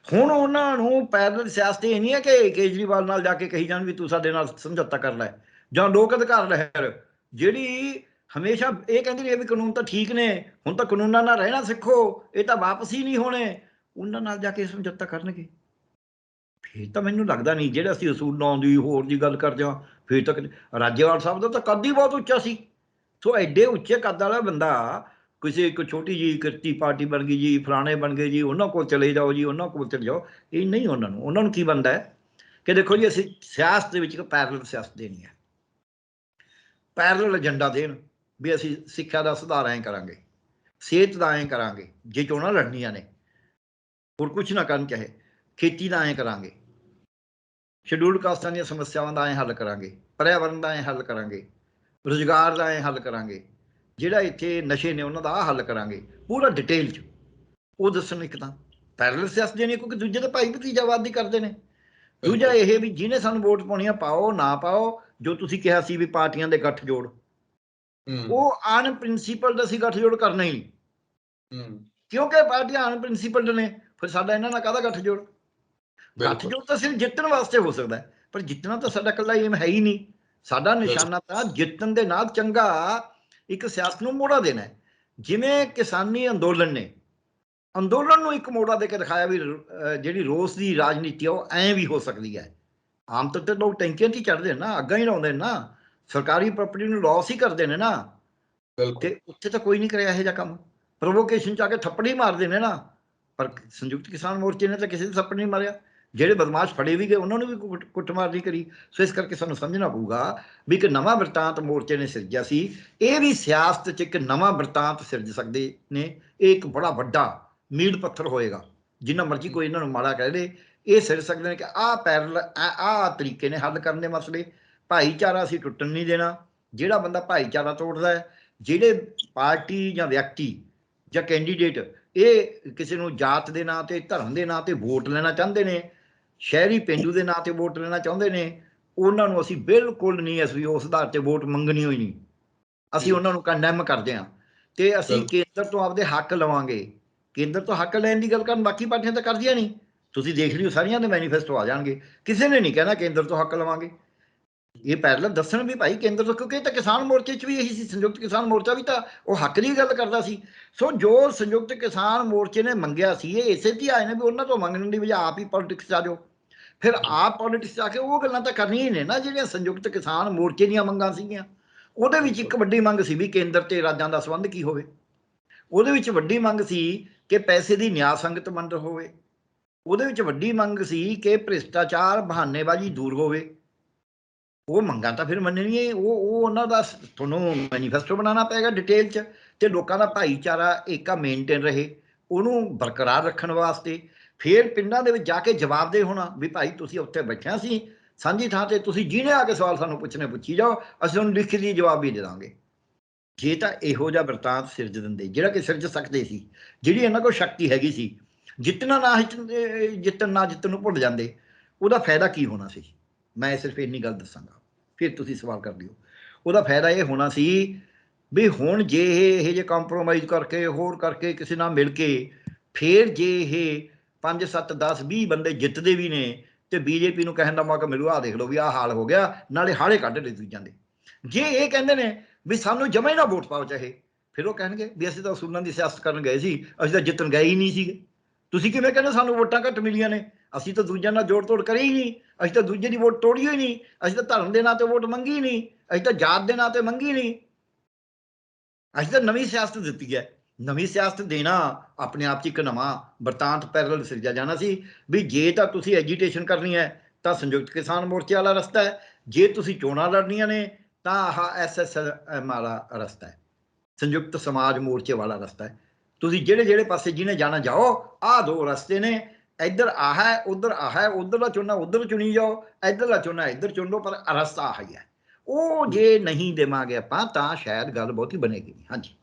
ਹੁਣ ਉਹਨਾਂ ਨੂੰ ਪੈਰਲਲ ਸਿਆਸਤ ਇਹ ਨਹੀਂ ਹੈ ਕਿ ਕੇਜਰੀਵਾਲ ਨਾਲ ਜਾ ਕੇ ਕਹੀ ਜਾਣ ਵੀ ਤੂੰ ਸਾਡੇ ਨਾਲ ਸਮਝੌਤਾ ਕਰ ਲੈ, ਜਾਂ ਲੋਕ ਅਧਿਕਾਰ ਲਹਿਰ ਜਿਹੜੀ ਹਮੇਸ਼ਾ ਇਹ ਕਹਿੰਦੀ ਰਹੀ ਵੀ ਕਾਨੂੰਨ ਤਾਂ ਠੀਕ ਨੇ, ਹੁਣ ਤਾਂ ਕਾਨੂੰਨਾਂ ਨਾਲ ਰਹਿਣਾ ਸਿੱਖੋ, ਇਹ ਤਾਂ ਵਾਪਸ ਹੀ ਨਹੀਂ ਹੋਣੇ, ਉਹਨਾਂ ਨਾਲ ਜਾ ਕੇ ਸਮਝੌਤਾ ਕਰਨਗੇ। ਫਿਰ ਤਾਂ ਮੈਨੂੰ ਲੱਗਦਾ ਨਹੀਂ, ਜਿਹੜਾ ਅਸੀਂ ਅਸੂਲਾਂ ਦੀ ਹੋਰ ਦੀ ਗੱਲ ਕਰਦੇ ਹਾਂ, ਫਿਰ ਤਾਂ ਰਾਜੇਵਾਲ ਸਾਹਿਬ ਦਾ ਤਾਂ ਕੱਦ ਹੀ ਬਹੁਤ ਉੱਚਾ ਸੀ। ਸੋ ਐਡੇ ਉੱਚੇ ਕੱਦ ਵਾਲਾ ਬੰਦਾ ਕਿਸੇ ਇੱਕ ਛੋਟੀ ਜਿਹੀ ਕਿਰਤੀ ਪਾਰਟੀ ਬਣ ਗਈ ਜੀ, ਫਲਾਣੇ ਬਣ ਗਏ ਜੀ, ਉਹਨਾਂ ਕੋਲ ਚਲੇ ਜਾਓ ਜੀ, ਉਹਨਾਂ ਕੋਲ ਚਲੇ ਜਾਓ। ਇਹ ਨਹੀਂ, ਉਹਨਾਂ ਨੂੰ ਕੀ ਬਣਦਾ ਹੈ ਕਿ ਦੇਖੋ ਜੀ ਅਸੀਂ ਸਿਆਸਤ ਦੇ ਵਿੱਚ ਇੱਕ ਪੈਰਲਲ ਸਿਆਸਤ ਦੇਣੀ ਹੈ, ਪੈਰਲਲ ਏਜੰਡਾ ਦੇਣ ਵੀ ਅਸੀਂ ਸਿੱਖਿਆ ਦਾ ਸੁਧਾਰ ਐਂ ਕਰਾਂਗੇ, ਸਿਹਤ ਦਾ ਐਂ ਕਰਾਂਗੇ ਜੇ ਚੋਣਾਂ ਲੜਨੀਆਂ ਨੇ, ਹੋਰ ਕੁਛ ਨਾ ਕਰਨ, ਚਾਹੇ ਖੇਤੀ ਦਾ ਐਂ ਕਰਾਂਗੇ, ਸ਼ਡਿਊਲਡ ਕਾਸਟਾਂ ਦੀਆਂ ਸਮੱਸਿਆਵਾਂ ਦਾ ਐਂ ਹੱਲ ਕਰਾਂਗੇ, ਪਰਿਆਵਰਨ ਦਾ ਐਂ ਹੱਲ ਕਰਾਂਗੇ, ਰੁਜ਼ਗਾਰ ਦਾ ਐਂ ਹੱਲ ਕਰਾਂਗੇ, ਜਿਹੜਾ ਇੱਥੇ ਨਸ਼ੇ ਨੇ ਉਹਨਾਂ ਦਾ ਆਹ ਹੱਲ ਕਰਾਂਗੇ, ਪੂਰਾ ਡਿਟੇਲ 'ਚ ਉਹ ਦੱਸਣ। ਇੱਕ ਤਾਂ ਪੈਰਲਲ ਸਿਆਸਤ ਦੇਣੀ, ਕਿਉਂਕਿ ਦੂਜੇ ਤਾਂ ਭਾਈ ਭਤੀਜਾਵਾਦੀ ਕਰਦੇ ਨੇ। ਦੂਜਾ ਇਹ ਵੀ ਜਿਹਨੇ ਸਾਨੂੰ ਵੋਟ ਪਾਉਣੀ ਆ ਪਾਓ ਨਾ ਪਾਓ, ਜੋ ਤੁਸੀਂ ਕਿਹਾ ਸੀ ਵੀ ਪਾਰਟੀਆਂ ਦੇ ਗੱਠਜੋੜ, ਉਹ ਅਨਪ੍ਰਿੰਸੀਪਲਡ ਅਸੀਂ ਗੱਠਜੋੜ ਕਰਨਾ ਹੀ ਨਹੀਂ, ਕਿਉਂਕਿ ਪਾਰਟੀਆਂ ਅਨਪ੍ਰਿੰਸੀਪਲਡ ਨੇ। ਫਿਰ ਸਾਡਾ ਇਹਨਾਂ ਨਾਲ ਕਾਹਦਾ ਗੱਠਜੋੜ? ਗੱਠਜੋੜ ਤਾਂ ਸਿਰਫ ਜਿੱਤਣ ਵਾਸਤੇ ਹੋ ਸਕਦਾ, ਪਰ ਜਿੱਤਣਾ ਤਾਂ ਸਾਡਾ ਇਕੱਲਾ ਏਮ ਹੈ ਹੀ ਨਹੀਂ। ਸਾਡਾ ਨਿਸ਼ਾਨਾ ਤਾਂ ਜਿੱਤਣ ਦੇ ਨਾਲ ਚੰਗਾ ਇੱਕ ਸਿਆਸਤ ਨੂੰ ਮੋੜਾ ਦੇਣਾ। ਜਿਵੇਂ ਕਿਸਾਨੀ ਅੰਦੋਲਨ ਨੂੰ ਇੱਕ ਮੋੜਾ ਦੇ ਕੇ ਦਿਖਾਇਆ ਵੀ ਜਿਹੜੀ ਰੋਸ ਦੀ ਰਾਜਨੀਤੀ ਆ ਉਹ ਐਂ ਵੀ ਹੋ ਸਕਦੀ ਹੈ। ਆਮ ਤੌਰ 'ਤੇ ਲੋਕ ਟੈਂਕੀਆਂ 'ਚ ਹੀ ਚੜ੍ਹਦੇ ਨੇ ਨਾ, ਅੱਗਾਂ ਹੀ ਲਾਉਂਦੇ ਨੇ ਨਾ, ਸਰਕਾਰੀ ਪ੍ਰਾਪਰਟੀ ਨੂੰ ਲਾਸ ਹੀ ਕਰਦੇ ਨੇ ਨਾ। ਤੇ ਉੱਥੇ ਤਾਂ ਕੋਈ ਨਹੀਂ ਕਰਿਆ ਇਹੋ ਜਿਹਾ ਕੰਮ, ਪ੍ਰੋਵੋਕੇਸ਼ਨ 'ਚ ਆ ਕੇ ਥੱਪੜ ਹੀ ਮਾਰਦੇ ਨੇ ਨਾ। ਪਰ ਸੰਯੁਕਤ ਕਿਸਾਨ ਮੋਰਚੇ ਨੇ ਤਾਂ ਕਿਸੇ ਦੇ ਥੱਪੜ ਨਹੀਂ ਮਾਰਿਆ। ਜਿਹੜੇ ਬਦਮਾਸ਼ ਫੜੇ ਵੀ ਗਏ ਉਹਨਾਂ ਨੂੰ ਵੀ ਕੁੱਟਮਾਰ ਨਹੀਂ ਕਰੀ। ਸੋ ਇਸ ਕਰਕੇ ਸਾਨੂੰ ਸਮਝਣਾ ਪਊਗਾ ਵੀ ਇੱਕ ਨਵਾਂ ਬਿਰਤਾਂਤ ਮੋਰਚੇ ਨੇ ਸਿਰਜਿਆ ਸੀ। ਇਹ ਵੀ ਸਿਆਸਤ 'ਚ ਇੱਕ ਨਵਾਂ ਬਿਰਤਾਂਤ ਸਿਰਜ ਸਕਦੇ ਨੇ। ਇਹ ਇੱਕ ਬੜਾ ਵੱਡਾ ਮੀਲ ਪੱਥਰ ਹੋਏਗਾ। ਜਿੰਨਾ ਮਰਜ਼ੀ ਕੋਈ ਇਹਨਾਂ ਨੂੰ ਮਾੜਾ ਕਹਿ ਦੇ, ਇਹ ਸਿਰ ਸਕਦੇ ਨੇ ਕਿ ਆਹ ਤਰੀਕੇ ਨੇ ਹੱਲ ਕਰਨ ਦੇ ਮਸਲੇ। ਭਾਈਚਾਰਾ ਅਸੀਂ ਟੁੱਟਣ ਨਹੀਂ ਦੇਣਾ। ਜਿਹੜਾ ਬੰਦਾ ਭਾਈਚਾਰਾ ਤੋੜਦਾ ਹੈ ਜਿਹੜੇ ਪਾਰਟੀ ਜਾਂ ਵਿਅਕਤੀ ਜਾਂ ਕੈਂਡੀਡੇਟ ਇਹ ਕਿਸੇ ਨੂੰ ਜਾਤ ਦੇ ਨਾਂ ਤੇ ਧਰਮ ਦੇ ਨਾਂ ਤੇ ਵੋਟ ਲੈਣਾ ਚਾਹੁੰਦੇ ਨੇ, ਸ਼ਹਿਰੀ ਪੇਂਡੂ ਦੇ ਨਾਂ ਤੇ ਵੋਟ ਲੈਣਾ ਚਾਹੁੰਦੇ ਨੇ, ਉਹਨਾਂ ਨੂੰ ਅਸੀਂ ਬਿਲਕੁਲ ਨਹੀਂ, ਅਸੀਂ ਉਸ ਆਧਾਰ ਤੇ ਵੋਟ ਮੰਗਣੀ ਹੋਈ ਨਹੀਂ। ਅਸੀਂ ਉਹਨਾਂ ਨੂੰ ਕੰਡੈਮ ਕਰਦੇ ਹਾਂ ਤੇ ਅਸੀਂ ਕੇਂਦਰ ਤੋਂ ਆਪਦੇ ਹੱਕ ਲਵਾਂਗੇ। ਕੇਂਦਰ ਤੋਂ ਹੱਕ ਲੈਣ ਦੀ ਗੱਲ ਕਰਨ ਬਾਕੀ ਪਾਰਟੀਆਂ ਤਾਂ ਕਰਦੀਆਂ ਨਹੀਂ। ਤੁਸੀਂ ਦੇਖ ਲਿਓ ਸਾਰੀਆਂ ਦੇ ਮੈਨੀਫੈਸਟੋ ਆ ਜਾਣਗੇ, ਕਿਸੇ ਨੇ ਨਹੀਂ ਕਹਿਣਾ ਕੇਂਦਰ ਤੋਂ ਹੱਕ ਲਵਾਂਗੇ। ਇਹ ਪਹਿਲਾਂ ਦੱਸਣ ਵੀ ਭਾਈ ਕੇਂਦਰ ਤੋਂ, ਕਿਉਂਕਿ ਇਹ ਤਾਂ ਕਿਸਾਨ ਮੋਰਚੇ 'ਚ ਵੀ ਇਹੀ ਸੀ, ਸੰਯੁਕਤ ਕਿਸਾਨ ਮੋਰਚਾ ਵੀ ਤਾਂ ਉਹ ਹੱਕ ਦੀ ਗੱਲ ਕਰਦਾ ਸੀ। ਸੋ ਜੋ ਸੰਯੁਕਤ ਕਿਸਾਨ ਮੋਰਚੇ ਨੇ ਮੰਗਿਆ ਸੀ ਇਹ ਇਸੇ ਤੇ ਆਏ ਨੇ ਵੀ ਉਹਨਾਂ ਤੋਂ ਮੰਗਣ ਦੀ ਵਜ੍ਹਾ ਆਪ ਹੀ ਪੋਲੀਟਿਕਸ 'ਚ ਆ ਜਾਓ। ਫਿਰ ਆਪ ਪੋਲੀਟਿਕਸ 'ਚ ਆ ਕੇ ਉਹ ਗੱਲਾਂ ਤਾਂ ਕਰਨੀਆਂ ਹੀ ਨੇ ਨਾ ਜਿਹੜੀਆਂ ਸੰਯੁਕਤ ਕਿਸਾਨ ਮੋਰਚੇ ਦੀਆਂ ਮੰਗਾਂ ਸੀਗੀਆਂ। ਉਹਦੇ ਵਿੱਚ ਇੱਕ ਵੱਡੀ ਮੰਗ ਸੀ ਵੀ ਕੇਂਦਰ ਤੇ ਰਾਜਾਂ ਦਾ ਸੰਬੰਧ ਕੀ ਹੋਵੇ। ਉਹਦੇ ਵਿੱਚ ਵੱਡੀ ਮੰਗ ਸੀ ਕਿ ਪੈਸੇ ਦੀ ਨਿਆਂ ਸੰਗਤ ਵੰਡ ਹੋਵੇ। ਉਹਦੇ ਵਿੱਚ ਵੱਡੀ ਮੰਗ ਸੀ ਕਿ ਭ੍ਰਿਸ਼ਟਾਚਾਰ ਬਹਾਨੇਬਾਜ਼ੀ ਦੂਰ ਹੋਵੇ। ਉਹ ਮੰਗਾਂ ਤਾਂ ਫਿਰ ਮੰਨਣੀਆਂ, ਉਹ ਉਹਨਾਂ ਦਾ ਤੁਹਾਨੂੰ ਮੈਨੀਫੈਸਟੋ ਬਣਾਉਣਾ ਪਏਗਾ ਡਿਟੇਲ 'ਚ, ਤੇ ਲੋਕਾਂ ਦਾ ਭਾਈਚਾਰਾ ਏਕਾ ਮੇਨਟੇਨ ਰਹੇ ਉਹਨੂੰ ਬਰਕਰਾਰ ਰੱਖਣ ਵਾਸਤੇ। ਫਿਰ ਪਿੰਡਾਂ ਦੇ ਵਿੱਚ ਜਾ ਕੇ ਜਵਾਬਦੇਹ ਹੋਣਾ ਵੀ ਭਾਈ ਤੁਸੀਂ ਉੱਥੇ ਬੈਠਿਆ ਸੀ ਸਾਂਝੀ ਥਾਂ ਤੇ, ਤੁਸੀਂ ਜਿਹਨੇ ਆ ਕੇ ਸਵਾਲ ਸਾਨੂੰ ਪੁੱਛਣੇ ਪੁੱਛੀ ਜਾਓ, ਅਸੀਂ ਤੁਹਾਨੂੰ ਲਿਖਤੀ ਜਵਾਬ ਵੀ ਦੇ ਦਾਂਗੇ। ਜੇ ਤਾਂ ਇਹੋ ਜਿਹਾ ਵਰਤਾਂਤ ਸਿਰਜ ਦਿੰਦੇ, ਜਿਹੜਾ ਕਿ ਸਿਰਜ ਸਕਦੇ ਸੀ, ਜਿਹੜੀ ਇਹਨਾਂ ਕੋਲ ਸ਼ਕਤੀ ਹੈਗੀ ਸੀ, ਜਿੱਤਣ ਨਾ ਜਿੱਤਣ ਨੂੰ ਭੁੱਲ ਜਾਂਦੇ, ਉਹਦਾ ਫਾਇਦਾ ਕੀ ਹੋਣਾ ਸੀ? ਮੈਂ ਸਿਰਫ ਇੰਨੀ ਗੱਲ ਦੱਸਾਂਗਾ, ਫਿਰ ਤੁਸੀਂ ਸਵਾਲ ਕਰ ਲਿਓ। ਉਹਦਾ ਫਾਇਦਾ ਇਹ ਹੋਣਾ ਸੀ ਵੀ ਹੁਣ ਜੇ ਇਹ ਜੇ ਕੰਪਰੋਮਾਈਜ਼ ਕਰਕੇ ਹੋਰ ਕਰਕੇ ਕਿਸੇ ਨਾਲ ਮਿਲ ਕੇ ਫਿਰ ਜੇ ਇਹ 5 7 10 20 ਬੰਦੇ ਜਿੱਤਦੇ ਵੀ ਨੇ ਤੇ ਬੀਜੇਪੀ ਨੂੰ ਕਹਿਣ ਦਾ ਮੌਕਾ ਮਿਲੂ, ਆਹ ਦੇਖ ਲਓ ਵੀ ਆਹ ਹਾਲ ਹੋ ਗਿਆ, ਨਾਲੇ ਹਾਲੇ ਕੱਢ ਲਏ ਦੂਜਿਆਂ ਦੇ। ਜੇ ਇਹ ਕਹਿੰਦੇ ਨੇ ਵੀ ਸਾਨੂੰ ਜਮਾ ਹੀ ਨਾ ਵੋਟ ਪਾਓ ਚਾਹੇ, ਫਿਰ ਉਹ ਕਹਿਣਗੇ ਵੀ ਅਸੀਂ ਤਾਂ ਅਸੂਲਾਂ ਦੀ ਸਿਆਸਤ ਕਰਨ ਗਏ ਸੀ, ਅਸੀਂ ਤਾਂ ਜਿੱਤਣ ਗਏ ਹੀ ਨਹੀਂ ਸੀਗੇ। ਤੁਸੀਂ ਕਿਵੇਂ ਕਹਿੰਦੇ ਸਾਨੂੰ ਵੋਟਾਂ ਘੱਟ ਮਿਲੀਆਂ ਨੇ? ਅਸੀਂ ਤਾਂ ਦੂਜਿਆਂ ਨਾਲ ਜੋੜ ਤੋੜ ਕਰੀ ਹੀ ਨਹੀਂ, ਅਸੀਂ ਤਾਂ ਦੂਜੇ ਦੀ ਵੋਟ ਤੋੜੀ ਹੀ ਨਹੀਂ, ਅਸੀਂ ਤਾਂ ਧਰਮ ਦੇ ਨਾਂ ਤੇ ਵੋਟ ਮੰਗੀ ਨਹੀਂ, ਅਸੀਂ ਤਾਂ ਜਾਤ ਦੇ ਨਾਂ ਤੇ ਮੰਗੀ ਨਹੀਂ, ਅਸੀਂ ਤਾਂ ਨਵੀਂ ਸਿਆਸਤ ਦਿੱਤੀ ਹੈ। ਨਵੀਂ ਸਿਆਸਤ ਦੇਣਾ ਆਪਣੇ ਆਪ 'ਚ ਇੱਕ ਨਵਾਂ ਵਰਤਾਂਤ ਪੈਰਲਲ ਸਿਰਜਿਆ ਜਾਣਾ ਸੀ ਵੀ ਜੇ ਤਾਂ ਤੁਸੀਂ ਐਜੀਟੇਸ਼ਨ ਕਰਨੀ ਹੈ ਤਾਂ ਸੰਯੁਕਤ ਕਿਸਾਨ ਮੋਰਚੇ ਵਾਲਾ ਰਸਤਾ ਹੈ, ਜੇ ਤੁਸੀਂ ਚੋਣਾਂ ਲੜਨੀਆਂ ਨੇ ਤਾਂ ਆਹ SSM ਵਾਲਾ ਰਸਤਾ ਹੈ, ਸੰਯੁਕਤ ਸਮਾਜ ਮੋਰਚੇ ਵਾਲਾ ਰਸਤਾ ਹੈ। ਤੁਸੀਂ ਜਿਹੜੇ ਪਾਸੇ ਜਿਹਨੇ ਜਾਣਾ ਜਾਓ, ਆਹ ਦੋ ਰਸਤੇ ਨੇ, ਇੱਧਰ ਆਹ ਹੈ ਉੱਧਰ ਆਹ ਹੈ, ਉੱਧਰਲਾ ਚੁਣਨਾ ਉੱਧਰ ਚੁਣੀ ਜਾਓ, ਇੱਧਰਲਾ ਚੁਣਨਾ ਇੱਧਰ ਚੁਣ ਲਓ, ਪਰ ਰਸਤਾ ਆਹ ਹੀ ਹੈ। ਉਹ ਜੇ ਨਹੀਂ ਦੇਵਾਂਗੇ ਆਪਾਂ ਤਾਂ ਸ਼ਾਇਦ ਗੱਲ ਬਹੁਤੀ ਬਣੇਗੀ ਨਹੀਂ। ਹਾਂਜੀ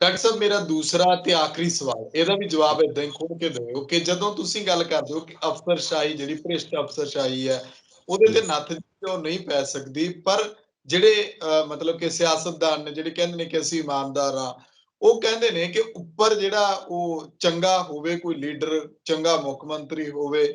ਡਾਕਟਰ ਸਾਹਿਬ, ਮੇਰਾ ਦੂਸਰਾ ਤੇ ਆਖਰੀ ਸਵਾਲ, ਇਹਦਾ ਵੀ ਜਵਾਬ ਏਦਾਂ ਹੀ ਖੋਲ ਕੇ ਦਿਓ ਕਿ ਜਦੋਂ ਤੁਸੀਂ ਗੱਲ ਕਰਦੇ ਹੋ ਕਿ ਅਫਸਰਸ਼ਾਹੀ, ਜਿਹੜੀ ਭ੍ਰਿਸ਼ਟ ਅਫਸਰਸ਼ਾਹੀ ਹੈ, ਉਹਦੇ ਤੇ ਨੱਥ ਉਹ ਨਹੀਂ ਪੈ ਸਕਦੀ, ਪਰ ਜਿਹੜੇ ਮਤਲਬ ਕਿ ਸਿਆਸਤਦਾਨ ਨੇ ਜਿਹੜੇ ਕਹਿੰਦੇ ਨੇ ਕਿ ਅਸੀਂ ਇਮਾਨਦਾਰ ਆ, ਉਹ ਕਹਿੰਦੇ ਨੇ ਕਿ ਉੱਪਰ ਜਿਹੜਾ ਉਹ ਚੰਗਾ ਹੋਵੇ, ਕੋਈ ਲੀਡਰ ਚੰਗਾ ਮੁੱਖ ਮੰਤਰੀ ਹੋਵੇ,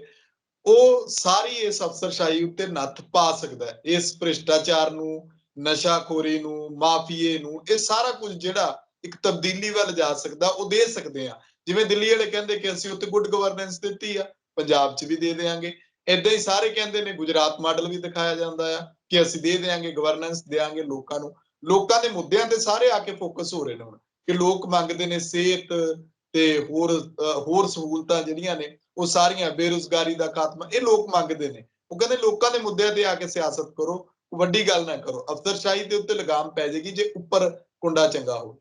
ਉਹ ਸਾਰੀ ਇਸ ਅਫਸਰਸ਼ਾਹੀ ਉੱਤੇ ਨੱਥ ਪਾ ਸਕਦਾ ਹੈ, ਇਸ ਭ੍ਰਿਸ਼ਟਾਚਾਰ ਨੂੰ, ਨਸ਼ਾਖੋਰੀ ਨੂੰ, ਮਾਫੀਏ ਨੂੰ, ਇਹ ਸਾਰਾ ਕੁਝ ਜਿਹੜਾ ਇੱਕ ਤਬਦੀਲੀ ਵੱਲ ਜਾ ਸਕਦਾ, ਉਹ ਦੇ ਸਕਦੇ ਆ। ਜਿਵੇਂ ਦਿੱਲੀ ਵਾਲੇ ਕਹਿੰਦੇ ਕਿ ਅਸੀਂ ਉੱਥੇ ਗੁੱਡ ਗਵਰਨੈਂਸ ਦਿੱਤੀ ਆ, ਪੰਜਾਬ 'ਚ ਵੀ ਦੇ ਦੇਵਾਂਗੇ। ਏਦਾਂ ਹੀ ਸਾਰੇ ਕਹਿੰਦੇ ਨੇ, ਗੁਜਰਾਤ ਮਾਡਲ ਵੀ ਦਿਖਾਇਆ ਜਾਂਦਾ ਆ ਕਿ ਅਸੀਂ ਦੇ ਦੇਵਾਂਗੇ ਗਵਰਨੈਂਸ, ਦੇਵਾਂਗੇ ਲੋਕਾਂ ਨੂੰ। ਲੋਕਾਂ ਦੇ ਮੁੱਦਿਆਂ ਤੇ ਸਾਰੇ ਆ ਕੇ ਫੋਕਸ ਹੋ ਰਹੇ ਨੇ ਹੁਣ, ਕਿ ਲੋਕ ਮੰਗਦੇ ਨੇ ਸਿਹਤ ਤੇ ਹੋਰ ਸਹੂਲਤਾਂ ਜਿਹੜੀਆਂ ਨੇ ਉਹ ਸਾਰੀਆਂ, ਬੇਰੁਜ਼ਗਾਰੀ ਦਾ ਖਾਤਮਾ, ਇਹ ਲੋਕ ਮੰਗਦੇ ਨੇ। ਉਹ ਕਹਿੰਦੇ ਲੋਕਾਂ ਦੇ ਮੁੱਦਿਆਂ ਤੇ ਆ ਕੇ ਸਿਆਸਤ ਕਰੋ, ਵੱਡੀ ਗੱਲ ਨਾ ਕਰੋ। ਅਫਸਰਸ਼ਾਹੀ ਦੇ ਉੱਤੇ ਲਗਾਮ ਪੈ ਜਾਏਗੀ ਜੇ ਉੱਪਰ ਕੁੰਡਾ ਚੰਗਾ ਹੋ।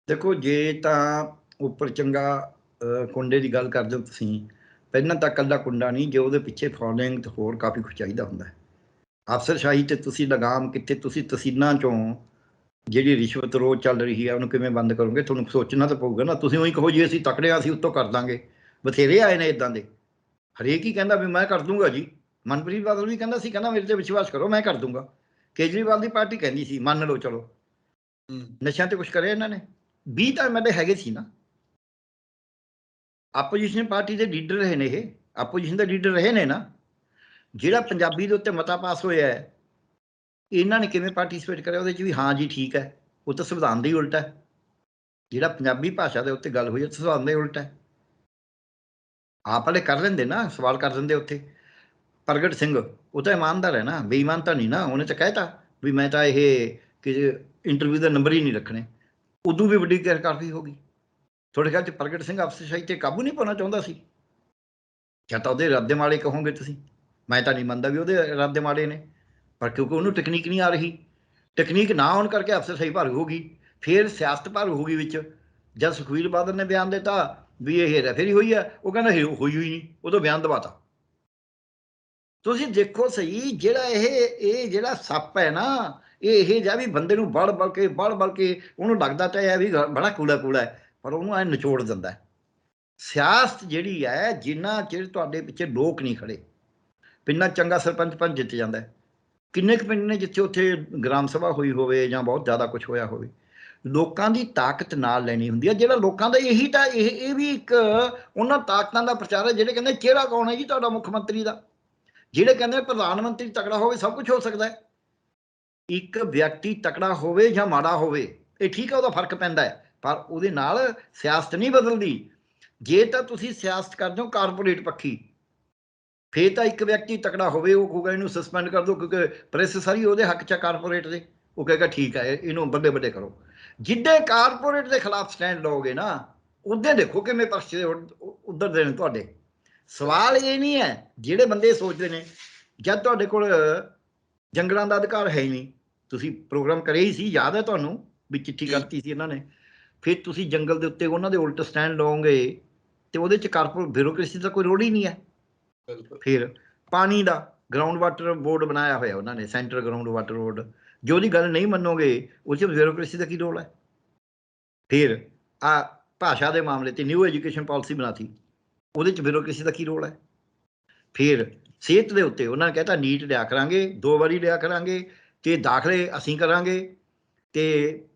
ਦੇਖੋ, ਜੇ ਤਾਂ ਉੱਪਰ ਚੰਗਾ ਕੁੰਡੇ ਦੀ ਗੱਲ ਕਰਦੇ ਹੋ ਤੁਸੀਂ, ਪਹਿਲਾਂ ਤਾਂ ਇਕੱਲਾ ਕੁੰਡਾ ਨਹੀਂ, ਜੇ ਉਹਦੇ ਪਿੱਛੇ ਫੋਲੋਇੰਗ ਤੇ ਹੋਰ ਕਾਫੀ ਕੁਝ ਚਾਹੀਦਾ ਹੁੰਦਾ ਹੈ। ਅਫਸਰਸ਼ਾਹੀ ਤੇ ਤੁਸੀਂ ਲਗਾਮ ਕਿੱਥੇ, ਤੁਸੀਂ ਤਹਿਸੀਲਾਂ 'ਚੋਂ ਜਿਹੜੀ ਰਿਸ਼ਵਤ ਰੋਜ਼ ਚੱਲ ਰਹੀ ਹੈ ਉਹਨੂੰ ਕਿਵੇਂ ਬੰਦ ਕਰੋਗੇ? ਤੁਹਾਨੂੰ ਸੋਚਣਾ ਤਾਂ ਪਊਗਾ ਨਾ। ਤੁਸੀਂ ਉਹੀ ਕਹੋ ਜੀ ਅਸੀਂ ਤਕੜੇ ਹਾਂ, ਅਸੀਂ ਉੱਤੋਂ ਕਰ ਦਾਂਗੇ। ਬਥੇਰੇ ਆਏ ਨੇ ਇੱਦਾਂ ਦੇ, ਹਰੇਕ ਹੀ ਕਹਿੰਦਾ ਵੀ ਮੈਂ ਕਰ ਦੂੰਗਾ ਜੀ। ਮਨਪ੍ਰੀਤ ਬਾਦਲ ਵੀ ਕਹਿੰਦਾ ਸੀ, ਕਹਿੰਦਾ ਮੇਰੇ ਤੇ ਵਿਸ਼ਵਾਸ ਕਰੋ ਮੈਂ ਕਰ ਦੂੰਗਾ। ਕੇਜਰੀਵਾਲ ਦੀ ਪਾਰਟੀ ਕਹਿੰਦੀ ਸੀ ਮੰਨ ਲਓ ਚਲੋ, ਨਸ਼ਿਆਂ ਤੇ ਕੁਝ ਕਰਿਆ ਇਹਨਾਂ ਨੇ? 20 ਤਾਂ ਐਮਐਲਏ ਹੈਗੇ ਸੀ ਨਾ, ਆਪੋਜੀਸ਼ਨ ਪਾਰਟੀ ਦੇ ਲੀਡਰ ਰਹੇ ਨੇ, ਇਹ ਆਪੋਜੀਸ਼ਨ ਦੇ ਲੀਡਰ ਰਹੇ ਨੇ ਨਾ। ਜਿਹੜਾ ਪੰਜਾਬੀ ਦੇ ਉੱਤੇ ਮਤਾ ਪਾਸ ਹੋਇਆ ਹੈ, ਇਹਨਾਂ ਨੇ ਕਿਵੇਂ ਪਾਰਟੀਸਪੇਟ ਕਰਿਆ ਉਹਦੇ 'ਚ ਵੀ? ਹਾਂ ਜੀ ਠੀਕ ਹੈ, ਉਹ ਤਾਂ ਸੰਵਿਧਾਨ ਦੇ ਹੀ ਉਲਟ ਹੈ। ਜਿਹੜਾ ਪੰਜਾਬੀ ਭਾਸ਼ਾ ਦੇ ਉੱਤੇ ਗੱਲ ਹੋਈ ਹੈ ਸੰਵਿਧਾਨ ਦੇ ਉਲਟ ਹੈ। ਆਪ ਵਾਲੇ ਕਰ ਲੈਂਦੇ ਨਾ, ਸਵਾਲ ਕਰ ਦਿੰਦੇ ਉੱਥੇ। ਪ੍ਰਗਟ ਸਿੰਘ ਉਹ ਤਾਂ ਇਮਾਨਦਾਰ ਹੈ ਨਾ, ਬੇਈਮਾਨ ਤਾਂ ਨਹੀਂ ਨਾ। ਉਹਨੇ ਤਾਂ ਕਹਿਤਾ ਵੀ ਮੈਂ ਤਾਂ ਇਹ ਕਿ ਇੰਟਰਵਿਊ ਦਾ ਨੰਬਰ ਹੀ ਨਹੀਂ ਰੱਖਣੇ। ਉਦੋਂ ਵੀ ਵੱਡੀ ਕਾਰਵਾਈ ਹੋ ਗਈ। ਤੁਹਾਡੇ ਖਿਆਲ 'ਚ ਪ੍ਰਗਟ ਸਿੰਘ ਅਫਸਰਸ਼ਾਹੀ ਤੇ ਕਾਬੂ ਨਹੀਂ ਪਾਉਣਾ ਚਾਹੁੰਦਾ ਸੀ? ਜਾਂ ਤਾਂ ਉਹਦੇ ਇਰਾਦੇ ਮਾੜੇ ਕਹੋਗੇ ਤੁਸੀਂ, ਮੈਂ ਤਾਂ ਨਹੀਂ ਮੰਨਦਾ ਵੀ ਉਹਦੇ ਇਰਾਦੇ ਮਾੜੇ ਨੇ, ਪਰ ਕਿਉਂਕਿ ਉਹਨੂੰ ਟੈਕਨੀਕ ਨਹੀਂ ਆ ਰਹੀ, ਟੈਕਨੀਕ ਨਾ ਆਉਣ ਕਰਕੇ ਅਫਸਰਸ਼ਾਹੀ ਭਾਰੂ ਹੋ ਗਈ। ਫਿਰ ਸਿਆਸਤ ਭਾਰੂ ਹੋ ਗਈ ਵਿੱਚ। ਜਦ ਸੁਖਬੀਰ ਬਾਦਲ ਨੇ ਬਿਆਨ ਦਿੱਤਾ ਵੀ ਇਹ ਰੈਫੇਰੀ ਹੋਈ ਹੈ, ਉਹ ਕਹਿੰਦਾ ਹੋਈ ਨਹੀਂ, ਉਦੋਂ ਬਿਆਨ ਦਵਾਤਾ। ਤੁਸੀਂ ਦੇਖੋ ਸਹੀ, ਜਿਹੜਾ ਇਹ ਜਿਹੜਾ ਸੱਪ ਹੈ ਨਾ, ਇਹ ਜਿਹਾ ਵੀ ਬੰਦੇ ਨੂੰ ਬੜ ਕੇ ਉਹਨੂੰ ਲੱਗਦਾ ਤਾਂ ਇਹ ਵੀ ਬੜਾ ਕੂੜਾ ਹੈ, ਪਰ ਉਹਨੂੰ ਐ ਨਿਚੋੜ ਦਿੰਦਾ ਹੈ। ਸਿਆਸਤ ਜਿਹੜੀ ਹੈ, ਜਿੰਨਾ ਚਿਰ ਤੁਹਾਡੇ ਪਿੱਛੇ ਲੋਕ ਨਹੀਂ ਖੜੇ, ਪਿੰਡਾਂ ਚੰਗਾ ਸਰਪੰਚ ਪੰਚ ਜਿੱਤ ਜਾਂਦਾ ਹੈ। ਕਿੰਨੇ ਕੁ ਪਿੰਡ ਨੇ ਜਿੱਥੇ ਉੱਥੇ ਗ੍ਰਾਮ ਸਭਾ ਹੋਈ ਹੋਵੇ ਜਾਂ ਬਹੁਤ ਜ਼ਿਆਦਾ ਕੁਝ ਹੋਇਆ ਹੋਵੇ। ਲੋਕਾਂ ਦੀ ਤਾਕਤ ਨਾਲ ਲੈਣੀ ਹੁੰਦੀ ਹੈ। ਜਿਹੜਾ ਲੋਕਾਂ ਦਾ ਇਹੀ ਤਾਂ ਇਹ ਵੀ ਇੱਕ ਉਹਨਾਂ ਤਾਕਤਾਂ ਦਾ ਪ੍ਰਚਾਰ ਹੈ ਜਿਹੜੇ ਕਹਿੰਦੇ ਚਿਹਰਾ ਕੌਣ ਹੈ ਜੀ ਤੁਹਾਡਾ ਮੁੱਖ ਮੰਤਰੀ ਦਾ, ਜਿਹੜੇ ਕਹਿੰਦੇ ਪ੍ਰਧਾਨ ਮੰਤਰੀ ਤਕੜਾ ਹੋਵੇ ਸਭ ਕੁਝ ਹੋ ਸਕਦਾ ਹੈ। ਇੱਕ ਵਿਅਕਤੀ ਤਕੜਾ ਹੋਵੇ ਜਾਂ ਮਾੜਾ ਹੋਵੇ, ਇਹ ਠੀਕ ਹੈ, ਉਹਦਾ ਫਰਕ ਪੈਂਦਾ ਹੈ, ਪਰ ਉਹਦੇ ਨਾਲ ਸਿਆਸਤ ਨਹੀਂ ਬਦਲਦੀ। ਜੇ ਤਾਂ ਤੁਸੀਂ ਸਿਆਸਤ ਕਰਦੇ ਹੋ ਕਾਰਪੋਰੇਟ ਪੱਖੀ, ਫੇਰ ਤਾਂ ਇੱਕ ਵਿਅਕਤੀ ਤਕੜਾ ਹੋਵੇ ਉਹ ਕਹੂਗਾ ਇਹਨੂੰ ਸਸਪੈਂਡ ਕਰ ਦਿਓ, ਕਿਉਂਕਿ ਪ੍ਰੈਸ ਸਾਰੀ ਉਹਦੇ ਹੱਕ 'ਚ ਕਾਰਪੋਰੇਟ ਦੇ, ਉਹ ਕਹੇਗਾ ਠੀਕ ਹੈ ਇਹਨੂੰ ਵੱਡੇ ਕਰੋ। ਜਿੱਦੇ ਕਾਰਪੋਰੇਟ ਦੇ ਖਿਲਾਫ ਸਟੈਂਡ ਲਓਗੇ ਨਾ, ਉਹਦੇ ਦੇਖੋ ਕਿਵੇਂ ਪਰਚੇ ਉੱਧਰ ਦੇ ਨੇ ਤੁਹਾਡੇ। ਸਵਾਲ ਇਹ ਨਹੀਂ ਹੈ, ਜਿਹੜੇ ਬੰਦੇ ਸੋਚਦੇ ਨੇ ਜਦ ਤੁਹਾਡੇ ਕੋਲ ਜੰਗਲਾਂ ਦਾ ਅਧਿਕਾਰ ਹੈ ਹੀ ਨਹੀਂ, ਤੁਸੀਂ ਪ੍ਰੋਗਰਾਮ ਕਰਿਆ ਹੀ ਸੀ, ਯਾਦ ਹੈ ਤੁਹਾਨੂੰ ਵੀ ਚਿੱਠੀ ਕਰਤੀ ਸੀ ਇਹਨਾਂ ਨੇ, ਫਿਰ ਤੁਸੀਂ ਜੰਗਲ ਦੇ ਉੱਤੇ ਉਹਨਾਂ ਦੇ ਉਲਟ ਸਟੈਂਡ ਲਓਗੇ ਤੇ ਉਹਦੇ 'ਚ ਕਾਰਪੋਰੇਟ ਬਿਊਰੋਕ੍ਰੇਸੀ ਦਾ ਕੋਈ ਰੋਲ ਹੀ ਨਹੀਂ ਹੈ। ਫਿਰ ਪਾਣੀ ਦਾ ਗਰਾਊਂਡ ਵਾਟਰ ਬੋਰਡ ਬਣਾਇਆ ਹੋਇਆ ਉਹਨਾਂ ਨੇ, ਸੈਂਟਰ ਗਰਾਊਂਡ ਵਾਟਰ ਬੋਰਡ, ਜੋ ਉਹਦੀ ਗੱਲ ਨਹੀਂ ਮੰਨੋਗੇ ਉਹ 'ਚ ਬਿਊਰੋਕ੍ਰੇਸੀ ਦਾ ਕੀ ਰੋਲ ਹੈ। ਫਿਰ ਆ ਭਾਸ਼ਾ ਦੇ ਮਾਮਲੇ 'ਤੇ ਨਿਊ ਐਜੂਕੇਸ਼ਨ ਪਾਲਿਸੀ ਬਣਾਤੀ, ਉਹਦੇ 'ਚ ਬਿਊਰੋਕ੍ਰੇਸੀ ਦਾ ਕੀ ਰੋਲ ਹੈ। ਫਿਰ ਸਿਹਤ ਦੇ ਉੱਤੇ ਉਹਨਾਂ ਨੇ ਕਹਿਤਾ ਨੀਟ ਲਿਆ ਕਰਾਂਗੇ, 2 ਵਾਰੀ ਲਿਆ ਕਰਾਂਗੇ, ਅਤੇ ਦਾਖਲੇ ਅਸੀਂ ਕਰਾਂਗੇ, ਅਤੇ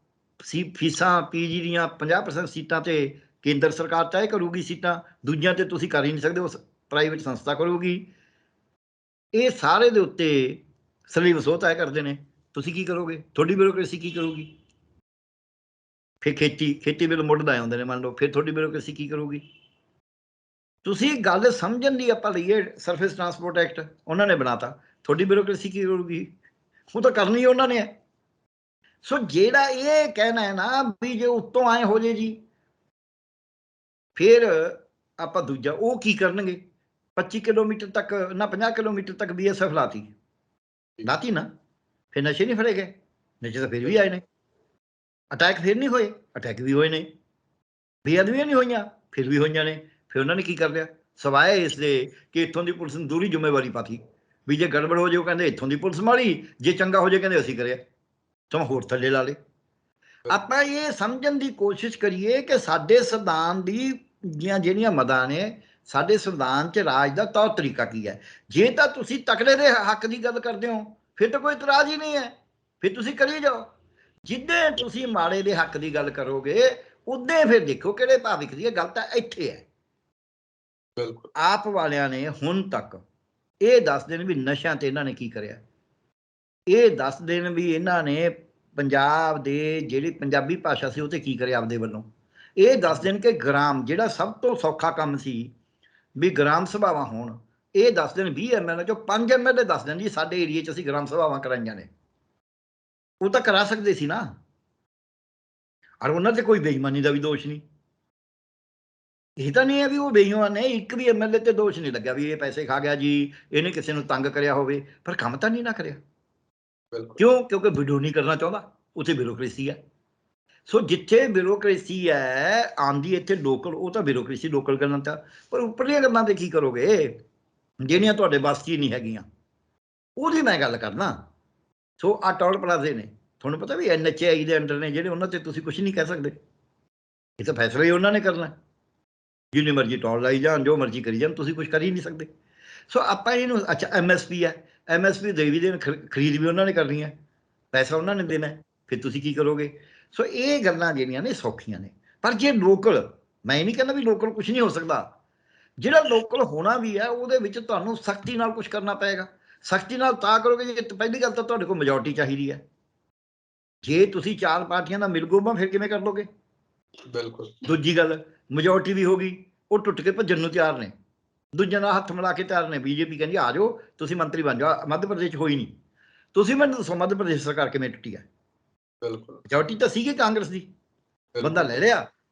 ਫੀਸਾਂ PG ਦੀਆਂ 50% ਸੀਟਾਂ 'ਤੇ ਕੇਂਦਰ ਸਰਕਾਰ ਤੈਅ ਕਰੂਗੀ ਸੀਟਾਂ, ਦੂਜਿਆਂ 'ਤੇ ਤੁਸੀਂ ਕਰ ਹੀ ਨਹੀਂ ਸਕਦੇ, ਉਹ ਪ੍ਰਾਈਵੇਟ ਸੰਸਥਾ ਕਰੂਗੀ। ਇਹ ਸਾਰੇ ਦੇ ਉੱਤੇ ਸਿਲੇਬਸ ਉਹ ਤੈਅ ਕਰਦੇ ਨੇ, ਤੁਸੀਂ ਕੀ ਕਰੋਗੇ, ਤੁਹਾਡੀ ਬਿਊਰੋਕ੍ਰੇਸੀ ਕੀ ਕਰੂਗੀ। ਫਿਰ ਖੇਤੀ ਬਿੱਲ ਮੁੱਢ ਦਾ ਆਉਂਦੇ ਨੇ ਮੰਨ ਲਓ, ਫਿਰ ਤੁਹਾਡੀ ਬਿਊਰੋਕ੍ਰੇਸੀ ਕੀ ਕਰੂਗੀ। ਤੁਸੀਂ ਗੱਲ ਸਮਝਣ ਦੀ ਆਪਾਂ ਲਈਏ, ਸਰਫੇਸ ਟਰਾਂਸਪੋਰਟ ਐਕਟ ਉਹਨਾਂ ਨੇ ਬਣਾਤਾ, ਤੁਹਾਡੀ ਬਿਊਰੋਕ੍ਰੇਸੀ ਕੀ ਕਰੂਗੀ, ਉਹ ਤਾਂ ਕਰਨੀ ਉਹਨਾਂ ਨੇ ਹੈ। ਸੋ ਜਿਹੜਾ ਇਹ ਕਹਿਣਾ ਹੈ ਨਾ ਵੀ ਜੇ ਉੱਤੋਂ ਆਏ ਹੋ ਜੇ ਜੀ, ਫਿਰ ਆਪਾਂ ਦੂਜਾ ਉਹ ਕੀ ਕਰਨਗੇ, 25 ਕਿਲੋਮੀਟਰ ਤੱਕ ਨਾ 50 ਕਿਲੋਮੀਟਰ ਤੱਕ BSF ਲਾਤੀ ਨਾ, ਫਿਰ ਨਸ਼ੇ ਨਹੀਂ ਫੜੇ ਗਏ, ਨਸ਼ੇ ਤਾਂ ਫਿਰ ਵੀ ਆਏ ਨੇ, ਅਟੈਕ ਫਿਰ ਨਹੀਂ ਹੋਏ, ਅਟੈਕ ਵੀ ਹੋਏ ਨੇ, ਬੇਅਦਬੀਆਂ ਨਹੀਂ ਹੋਈਆਂ, ਫਿਰ ਵੀ ਹੋਈਆਂ ਨੇ। ਫਿਰ ਉਹਨਾਂ ਨੇ ਕੀ ਕਰ ਲਿਆ, ਸਵਾਏ ਇਸ ਦੇ ਕਿ ਇੱਥੋਂ ਦੀ ਪੁਲਿਸ ਨੂੰ ਦੂਰੀ ਜ਼ਿੰਮੇਵਾਰੀ ਪਾਤੀ, ਵੀ ਜੇ ਗੜਬੜ ਹੋ ਜਾਏ ਉਹ ਕਹਿੰਦੇ ਇੱਥੋਂ ਦੀ ਪੁਲਿਸ ਮਾੜੀ, ਜੇ ਚੰਗਾ ਹੋ ਜਾਏ ਕਹਿੰਦੇ ਅਸੀਂ ਕਰਿਆ, ਤਾਂ ਹੋਰ ਥੱਲੇ ਲਾ ਲਏ। ਆਪਾਂ ਇਹ ਸਮਝਣ ਦੀ ਕੋਸ਼ਿਸ਼ ਕਰੀਏ ਕਿ ਸਾਡੇ ਸੰਵਿਧਾਨ ਦੀ ਜਿਹੜੀਆਂ ਮਦਾਂ ਨੇ, ਸਾਡੇ ਸੰਵਿਧਾਨ 'ਚ ਰਾਜ ਦਾ ਤੌਰ ਤਰੀਕਾ ਕੀ ਹੈ। ਜੇ ਤਾਂ ਤੁਸੀਂ ਤਕੜੇ ਦੇ ਹੱਕ ਦੀ ਗੱਲ ਕਰਦੇ ਹੋ ਫਿਰ ਤਾਂ ਕੋਈ ਇਤਰਾਜ਼ ਹੀ ਨਹੀਂ ਹੈ, ਫਿਰ ਤੁਸੀਂ ਕਰੀ ਜਾਓ। ਜਿੱਦੇ ਤੁਸੀਂ ਮਾੜੇ ਦੇ ਹੱਕ ਦੀ ਗੱਲ ਕਰੋਗੇ ਉਦੇ ਫਿਰ ਦੇਖੋ ਕਿਹੜੇ ਭਾਵਿਕ ਦੀ ਗੱਲ ਤਾਂ ਇੱਥੇ ਹੈ। ਆਪ ਵਾਲਿਆਂ ਨੇ ਹੁਣ ਤੱਕ ਇਹ ਦੱਸ ਦੇਣ ਵੀ ਨਸ਼ਿਆਂ ਤੇ ਇਹਨਾਂ ਨੇ ਕੀ ਕਰਿਆ, ਇਹ ਦੱਸ ਦੇਣ ਵੀ ਇਹਨਾਂ ਨੇ ਪੰਜਾਬ ਦੇ ਜਿਹੜੀ ਪੰਜਾਬੀ ਭਾਸ਼ਾ ਸੀ ਉਹ ਤੇ ਕੀ ਕਰਿਆ ਆਪਦੇ ਵੱਲੋਂ, ਇਹ ਦੱਸ ਦੇਣ ਕਿ ਗ੍ਰਾਮ ਜਿਹੜਾ ਸਭ ਤੋਂ ਸੌਖਾ ਕੰਮ ਸੀ ਵੀ ਗ੍ਰਾਮ ਸਭਾਵਾਂ ਹੋਣ, ਇਹ ਦੱਸ ਦੇਣ 20 MLA ਚੋਂ 5 MLA ਦੱਸ ਦੇਣ ਜੀ ਸਾਡੇ ਏਰੀਏ 'ਚ ਅਸੀਂ ਗ੍ਰਾਮ ਸਭਾਵਾਂ ਕਰਾਈਆਂ ਨੇ। ਉਹ ਤਾਂ ਕਰਾ ਸਕਦੇ ਸੀ ਨਾ, ਔਰ ਉਹਨਾਂ 'ਤੇ ਕੋਈ ਬੇਈਮਾਨੀ ਦਾ ਵੀ ਦੋਸ਼ ਨਹੀਂ। ਇਹ ਤਾਂ ਨਹੀਂ ਹੈ ਵੀ ਉਹ ਬੇਈਮਾਨ ਨੇ, ਇੱਕ ਵੀ MLA 'ਤੇ ਦੋਸ਼ ਨਹੀਂ ਲੱਗਿਆ ਵੀ ਇਹ ਪੈਸੇ ਖਾ ਗਿਆ ਜੀ, ਇਹਨੇ ਕਿਸੇ ਨੂੰ ਤੰਗ ਕਰਿਆ ਹੋਵੇ, ਪਰ ਕੰਮ ਤਾਂ ਨਹੀਂ ਨਾ ਕਰਿਆ। ਕਿਉਂ? ਕਿਉਂਕਿ ਵਿਡੋ ਨਹੀਂ ਕਰਨਾ ਚਾਹੁੰਦਾ, ਉੱਥੇ ਬਿਊਰੋਕ੍ਰੇਸੀ ਹੈ। ਸੋ ਜਿੱਥੇ ਬਿਊਰੋਕ੍ਰੇਸੀ ਹੈ ਆਉਂਦੀ ਇੱਥੇ ਲੋਕਲ, ਉਹ ਤਾਂ ਬਿਊਰੋਕ੍ਰੇਸੀ ਲੋਕਲ ਗੱਲਾਂ ਤਾਂ, ਪਰ ਉੱਪਰਲੀਆਂ ਗੱਲਾਂ 'ਤੇ ਕੀ ਕਰੋਗੇ ਜਿਹੜੀਆਂ ਤੁਹਾਡੇ ਵੱਸ 'ਚ ਹੀ ਨਹੀਂ ਹੈਗੀਆਂ, ਉਹਦੀ ਮੈਂ ਗੱਲ ਕਰਨਾ। ਸੋ ਆਹ ਟੋਲ ਪਲਾਜ਼ੇ ਨੇ, ਤੁਹਾਨੂੰ ਪਤਾ ਵੀ NHAI ਦੇ ਅੰਡਰ ਨੇ ਜਿਹੜੇ, ਉਹਨਾਂ 'ਤੇ ਤੁਸੀਂ ਕੁਛ ਨਹੀਂ ਕਹਿ ਸਕਦੇ, ਇਹ ਤਾਂ ਫੈਸਲਾ ਹੀ ਉਹਨਾਂ ਨੇ ਕਰਨਾ, ਜਿੰਨੀ ਮਰਜ਼ੀ ਟੋਲ ਲਾਈ ਜਾਣ, ਜੋ ਮਰਜ਼ੀ ਕਰੀ ਜਾਣ, ਤੁਸੀਂ ਕੁਛ ਕਰ ਹੀ ਨਹੀਂ ਸਕਦੇ। ਸੋ ਆਪਾਂ ਇਹਨੂੰ, ਅੱਛਾ MSP ਹੈ, MSP ਦੇ ਵੀ ਦੇਣ, ਖਰੀਦ ਵੀ ਉਹਨਾਂ ਨੇ ਕਰਨੀ ਹੈ, ਪੈਸਾ ਉਹਨਾਂ ਨੇ ਦੇਣਾ, ਫਿਰ ਤੁਸੀਂ ਕੀ ਕਰੋਗੇ। ਸੋ ਇਹ ਗੱਲਾਂ ਜਿਹੜੀਆਂ ਨੇ ਸੌਖੀਆਂ ਨੇ, ਪਰ ਜੇ ਲੋਕਲ, ਮੈਂ ਇਹ ਨਹੀਂ ਕਹਿੰਦਾ ਵੀ ਲੋਕਲ ਕੁਛ ਨਹੀਂ ਹੋ ਸਕਦਾ, ਜਿਹੜਾ ਲੋਕਲ ਹੋਣਾ ਵੀ ਹੈ ਉਹਦੇ ਵਿੱਚ ਤੁਹਾਨੂੰ ਸਖਤੀ ਨਾਲ ਕੁਛ ਕਰਨਾ ਪਏਗਾ। ਸਖਤੀ ਨਾਲ ਤਾਂ ਕਰੋਗੇ ਜੇ ਪਹਿਲੀ ਗੱਲ ਤਾਂ ਤੁਹਾਡੇ ਕੋਲ ਮੈਜੋਰਟੀ ਚਾਹੀਦੀ ਹੈ। ਜੇ ਤੁਸੀਂ 4 ਪਾਰਟੀਆਂ ਦਾ ਮਿਲਗੋਬਾ ਫਿਰ ਕਿਵੇਂ ਕਰ ਲੋਗੇ। ਬਿਲਕੁਲ। ਦੂਜੀ ਗੱਲ, ਮੈਜੋਰਟੀ ਵੀ ਹੋ ਗਈ, ਉਹ ਟੁੱਟ ਕੇ ਭੱਜਣ ਨੂੰ ਤਿਆਰ ਨੇ, ਦੂਜਿਆਂ ਨਾਲ ਹੱਥ ਮਿਲਾ ਕੇ ਤਿਆਰ ਨੇ। BJP ਕਹਿੰਦੀ ਆ ਜਾਓ ਤੁਸੀਂ ਮੰਤਰੀ ਬਣ ਜਾਓ, ਮੱਧ ਪ੍ਰਦੇਸ਼ ਹੋਈ ਨਹੀਂ। ਤੁਸੀਂ ਮੈਨੂੰ ਦੱਸੋ ਮੱਧ ਪ੍ਰਦੇਸ਼ ਸਰਕਾਰ ਕਿਵੇਂ ਟੁੱਟੀ ਹੈ। ਬਿਲਕੁਲ, ਮੈਜੋਰਟੀ ਤਾਂ ਸੀਗੀ ਕਾਂਗਰਸ ਦੀ, ਬੰਦਾ ਲੈ ਲਿਆ,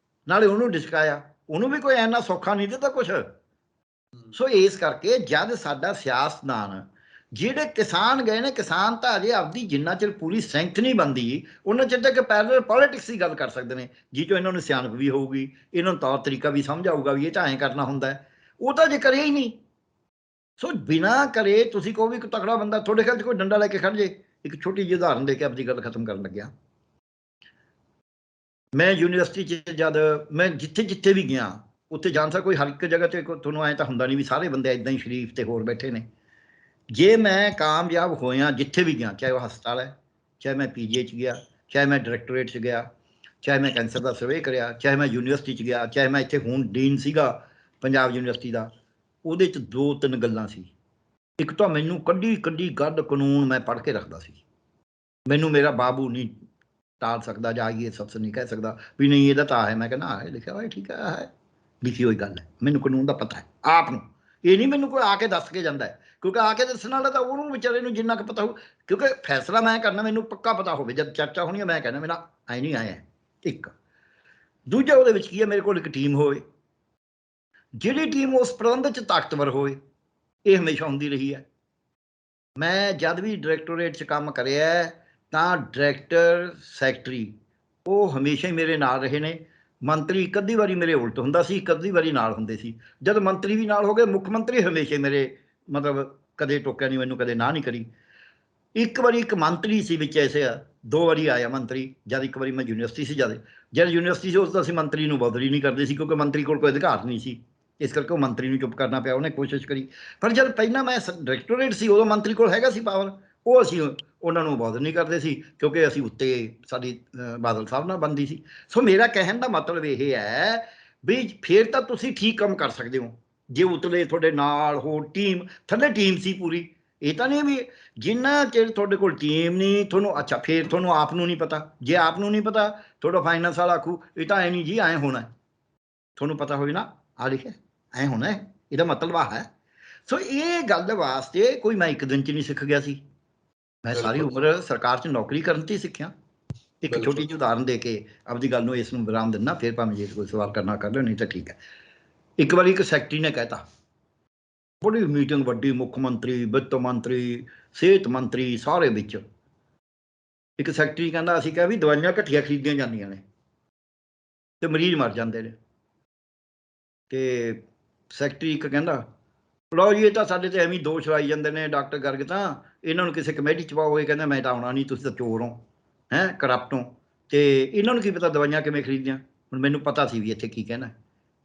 ਨਾਲੇ ਉਹਨੂੰ ਡਿਸਕਾਇਆ, ਉਹਨੂੰ ਵੀ ਕੋਈ ਇੰਨਾ ਸੌਖਾ ਨਹੀਂ ਦਿੱਤਾ ਕੁਛ। ਸੋ ਇਸ ਕਰਕੇ ਜਦ ਸਾਡਾ ਸਿਆਸਤਦਾਨ, ਜਿਹੜੇ ਕਿਸਾਨ ਗਏ ਨੇ, ਕਿਸਾਨ ਤਾਂ ਅਜੇ ਆਪਦੀ ਜਿੰਨਾ ਚਿਰ ਪੂਰੀ ਸਟਰੈਂਥ ਨਹੀਂ ਬਣਦੀ ਉਹਨਾਂ ਚਿਰ ਤੱਕ ਪੈਰਲਲ ਪੋਲੀਟਿਕਸ ਦੀ ਗੱਲ ਕਰ ਸਕਦੇ ਨੇ, ਜਿਹ 'ਚੋਂ ਇਹਨਾਂ ਨੂੰ ਸਿਆਣਪ ਵੀ ਹੋਊਗੀ, ਇਹਨਾਂ ਨੂੰ ਤੌਰ ਤਰੀਕਾ ਵੀ ਸਮਝ ਆਊਗਾ ਵੀ ਇਹ ਤਾਂ ਐਂ ਕਰਨਾ ਹੁੰਦਾ ਹੈ। ਉਹ ਤਾਂ ਜੇ ਕਰਿਆ ਹੀ ਨਹੀਂ। ਸੋ ਬਿਨਾਂ ਕਰੇ ਤੁਸੀਂ ਕਹੋ ਵੀ ਤਕੜਾ ਬੰਦਾ ਤੁਹਾਡੇ ਖਿਆਲ 'ਚ ਕੋਈ ਡੰਡਾ ਲੈ ਕੇ ਖੜ ਜੇ, ਇੱਕ ਛੋਟੀ ਜਿਹੀ ਉਦਾਹਰਨ ਦੇ ਕੇ ਆਪਣੀ ਗੱਲ ਖਤਮ ਕਰਨ ਲੱਗਿਆ। ਮੈਂ ਯੂਨੀਵਰਸਿਟੀ 'ਚ ਜਦ ਮੈਂ ਜਿੱਥੇ ਵੀ ਗਿਆ ਉੱਥੇ ਜਾਣ ਸਾਰ ਕੋਈ ਹਰ ਇੱਕ ਜਗ੍ਹਾ 'ਤੇ ਤੁਹਾਨੂੰ ਐਂ ਤਾਂ ਹੁੰਦਾ ਨਹੀਂ ਵੀ ਸਾਰੇ ਬੰਦੇ ਇੱਦਾਂ ਹੀ ਸ਼ਰੀਫ ਤੇ ਹੋਰ ਬੈਠੇ ਨੇ। ਜੇ ਮੈਂ ਕਾਮਯਾਬ ਹੋਇਆ ਜਿੱਥੇ ਵੀ ਗਿਆ, ਚਾਹੇ ਉਹ ਹਸਪਤਾਲ ਹੈ, ਚਾਹੇ ਮੈਂ PGI 'ਚ ਗਿਆ, ਚਾਹੇ ਮੈਂ ਡਾਇਰੈਕਟੋਰੇਟ 'ਚ ਗਿਆ, ਚਾਹੇ ਮੈਂ ਕੈਂਸਰ ਦਾ ਸਰਵੇ ਕਰਿਆ, ਚਾਹੇ ਮੈਂ ਯੂਨੀਵਰਸਿਟੀ 'ਚ ਗਿਆ, ਚਾਹੇ ਮੈਂ ਇੱਥੇ ਹੁਣ ਡੀਨ ਸੀਗਾ ਪੰਜਾਬ ਯੂਨੀਵਰਸਿਟੀ ਦਾ, ਉਹਦੇ 'ਚ 2-3 ਗੱਲਾਂ ਸੀ। ਇੱਕ ਤਾਂ ਮੈਨੂੰ ਕੱਢੀ ਗੱਡ ਕਾਨੂੰਨ ਮੈਂ ਪੜ੍ਹ ਕੇ ਰੱਖਦਾ ਸੀ। ਮੈਨੂੰ ਮੇਰਾ ਬਾਬੂ ਨਹੀਂ ਟਾਲ ਸਕਦਾ ਜਾਂ ਇਹ ਸਬਸ ਨਹੀਂ ਕਹਿ ਸਕਦਾ ਵੀ ਨਹੀਂ ਇਹਦਾ ਤਾਂ ਹੈ। ਮੈਂ ਕਹਿੰਦਾ ਹੈ ਲਿਖਿਆ ਹੋਇਆ ਠੀਕ ਹੈ, ਲਿਖੀ ਹੋਈ ਗੱਲ ਹੈ, ਮੈਨੂੰ ਕਾਨੂੰਨ ਦਾ ਪਤਾ ਹੈ ਆਪ ਨੂੰ। ਇਹ ਨਹੀਂ ਮੈਨੂੰ ਕੋਈ ਆ ਕੇ ਦੱਸ ਕੇ ਜਾਂਦਾ ਹੈ, ਕਿਉਂਕਿ ਆ ਕੇ ਦੱਸਣ ਵਾਲਾ ਤਾਂ ਉਹਨੂੰ ਵਿਚਾਰੇ ਨੂੰ ਜਿੰਨਾ ਕੁ ਪਤਾ ਹੋ, ਕਿਉਂਕਿ ਫੈਸਲਾ ਮੈਂ ਕਰਨਾ ਮੈਨੂੰ ਪੱਕਾ ਪਤਾ ਹੋਵੇ। ਜਦ ਚਰਚਾ ਹੋਣੀ ਹੈ ਮੈਂ ਕਹਿੰਦਾ ਮੇਰਾ ਐ ਨਹੀਂ ਆਇਆ। ਇੱਕ ਦੂਜਾ ਉਹਦੇ ਵਿੱਚ ਕੀ ਹੈ, ਮੇਰੇ ਕੋਲ ਇੱਕ ਟੀਮ ਹੋਵੇ, ਜਿਹੜੀ ਟੀਮ ਉਸ ਪ੍ਰਬੰਧ 'ਚ ਤਾਕਤਵਰ ਹੋਵੇ। ਇਹ ਹਮੇਸ਼ਾ ਹੁੰਦੀ ਰਹੀ ਹੈ। ਮੈਂ ਜਦ ਵੀ ਡਾਇਰੈਕਟੋਰੇਟ 'ਚ ਕੰਮ ਕਰਿਆ ਤਾਂ ਡਾਇਰੈਕਟਰ ਸੈਕਟਰੀ ਉਹ ਹਮੇਸ਼ਾ ਹੀ ਮੇਰੇ ਨਾਲ ਰਹੇ ਨੇ। ਮੰਤਰੀ ਇੱਕ ਅੱਧੀ ਵਾਰੀ ਮੇਰੇ ਉਲਟ ਹੁੰਦਾ ਸੀ, ਇੱਕ ਅੱਧੀ ਵਾਰੀ ਨਾਲ ਹੁੰਦੇ ਸੀ। ਜਦ ਮੰਤਰੀ ਵੀ ਨਾਲ ਹੋ ਗਏ, ਮੁੱਖ ਮੰਤਰੀ ਹਮੇਸ਼ਾ ਮੇਰੇ ਮਤਲਬ ਕਦੇ ਟੋਕਿਆ ਨਹੀਂ ਮੈਨੂੰ, ਕਦੇ ਨਾ ਨਹੀਂ ਕਰੀ। ਇੱਕ ਵਾਰੀ ਇੱਕ ਮੰਤਰੀ ਸੀ ਵਿੱਚ ਐਸੇ 2 ਵਾਰੀ ਆਇਆ ਮੰਤਰੀ, ਜਦ ਇੱਕ ਵਾਰੀ ਮੈਂ ਯੂਨੀਵਰਸਿਟੀ ਸੀ, ਜਦ ਯੂਨੀਵਰਸਿਟੀ ਸੀ ਉਸ ਦਾ ਅਸੀਂ ਮੰਤਰੀ ਨੂੰ ਬਦਲੀ ਨਹੀਂ ਕਰਦੇ ਸੀ, ਕਿਉਂਕਿ ਮੰਤਰੀ ਕੋਲ ਕੋਈ ਅਧਿਕਾਰ ਨਹੀਂ ਸੀ। ਇਸ ਕਰਕੇ ਉਹ ਮੰਤਰੀ ਨੂੰ ਚੁੱਪ ਕਰਨਾ ਪਿਆ। ਉਹਨੇ ਕੋਸ਼ਿਸ਼ ਕਰੀ, ਪਰ ਜਦ ਪਹਿਲਾਂ ਮੈਂ ਡਾਇਰੈਕਟੋਰੇਟ ਸੀ ਉਦੋਂ ਮੰਤਰੀ ਕੋਲ ਹੈਗਾ ਸੀ ਪਾਵਰ, ਉਹ ਅਸੀਂ ਉਹਨਾਂ ਨੂੰ ਬਦਲ ਨਹੀਂ ਕਰਦੇ ਸੀ, ਕਿਉਂਕਿ ਅਸੀਂ ਉੱਤੇ ਸਾਡੀ ਬਾਦਲ ਸਾਹਿਬ ਨਾਲ ਬਣਦੀ ਸੀ। ਸੋ ਮੇਰਾ ਕਹਿਣ ਦਾ ਮਤਲਬ ਇਹ ਹੈ ਵੀ ਫਿਰ ਤਾਂ ਤੁਸੀਂ ਠੀਕ ਕੰਮ ਕਰ ਸਕਦੇ ਹੋ ਜੇ ਉਤਲੇ ਤੁਹਾਡੇ ਨਾਲ ਹੋਰ ਟੀਮ, ਥੱਲੇ ਟੀਮ ਸੀ ਪੂਰੀ। ਇਹ ਤਾਂ ਨਹੀਂ ਵੀ ਜਿੰਨਾ ਚਿਰ ਤੁਹਾਡੇ ਕੋਲ ਟੀਮ ਨਹੀਂ ਤੁਹਾਨੂੰ, ਅੱਛਾ ਫਿਰ ਤੁਹਾਨੂੰ ਆਪ ਨੂੰ ਨਹੀਂ ਪਤਾ। ਜੇ ਆਪ ਨੂੰ ਨਹੀਂ ਪਤਾ, ਤੁਹਾਡਾ ਫਾਈਨੈਂਸ ਵਾਲਾ ਆਖੂ ਇਹ ਤਾਂ ਐ ਨਹੀਂ ਜੀ ਐਂ ਹੋਣਾ, ਤੁਹਾਨੂੰ ਪਤਾ ਹੋਵੇ ਨਾ ਆ ਲਿਖਿਆ ਐਂ ਹੋਣਾ, ਇਹਦਾ ਮਤਲਬ ਆ ਹੈ। ਸੋ ਇਹ ਗੱਲ ਵਾਸਤੇ ਕੋਈ ਮੈਂ ਇੱਕ ਦਿਨ 'ਚ ਨਹੀਂ ਸਿੱਖ ਗਿਆ ਸੀ, ਮੈਂ ਸਾਰੀ ਉਮਰ ਸਰਕਾਰ 'ਚ ਨੌਕਰੀ ਕਰਨ 'ਤੇ ਹੀ ਸਿੱਖਿਆ। ਇੱਕ ਛੋਟੀ ਜਿਹੀ ਉਦਾਹਰਨ ਦੇ ਕੇ ਆਪਦੀ ਗੱਲ ਨੂੰ ਇਸ ਨੂੰ ਵਿਰਾਮ ਦਿੰਦਾ, ਫਿਰ ਭਾਵੇਂ ਜੇ ਕੋਈ ਸਵਾਲ ਕਰਨਾ ਕਰ ਲਿਓ, ਨਹੀਂ ਤਾਂ ਠੀਕ ਹੈ। ਇੱਕ ਵਾਰੀ ਇੱਕ ਸੈਕਟਰੀ ਨੇ ਕਹਿਤਾ, ਬੜੀ ਮੀਟਿੰਗ ਵੱਡੀ, ਮੁੱਖ ਮੰਤਰੀ, ਵਿੱਤ ਮੰਤਰੀ, ਸਿਹਤ ਮੰਤਰੀ ਸਾਰੇ ਵਿੱਚ। ਇੱਕ ਸੈਕਟਰੀ ਕਹਿੰਦਾ ਅਸੀਂ ਕਿਹਾ ਵੀ ਦਵਾਈਆਂ ਘਟੀਆ ਖਰੀਦੀਆਂ ਜਾਂਦੀਆਂ ਨੇ ਤੇ ਮਰੀਜ਼ ਮਰ ਜਾਂਦੇ ਨੇ। ਤੇ ਸੈਕਟਰੀ ਇੱਕ ਕਹਿੰਦਾ ਲਓ ਜੀ ਇਹ ਤਾਂ ਸਾਡੇ ਤੇ ਐਵੇਂ ਦੋਸ਼ ਲਾਈ ਜਾਂਦੇ ਨੇ ਡਾਕਟਰ ਗਰਗ, ਤਾਂ ਇਹਨਾਂ ਨੂੰ ਕਿਸੇ ਕਮੇਟੀ 'ਚ ਪਾਓ। ਇਹ ਕਹਿੰਦਾ ਮੈਂ ਤਾਂ ਆਉਣਾ ਨਹੀਂ, ਤੁਸੀਂ ਤਾਂ ਚੋਰ ਹੋ, ਹੈਂ ਕਰਪਟ ਹੋ, ਤੇ ਇਹਨਾਂ ਨੂੰ ਕੀ ਪਤਾ ਦਵਾਈਆਂ ਕਿਵੇਂ ਖਰੀਦੀਆਂ। ਹੁਣ ਮੈਨੂੰ ਪਤਾ ਸੀ ਵੀ ਇੱਥੇ ਕੀ ਕਹਿਣਾ,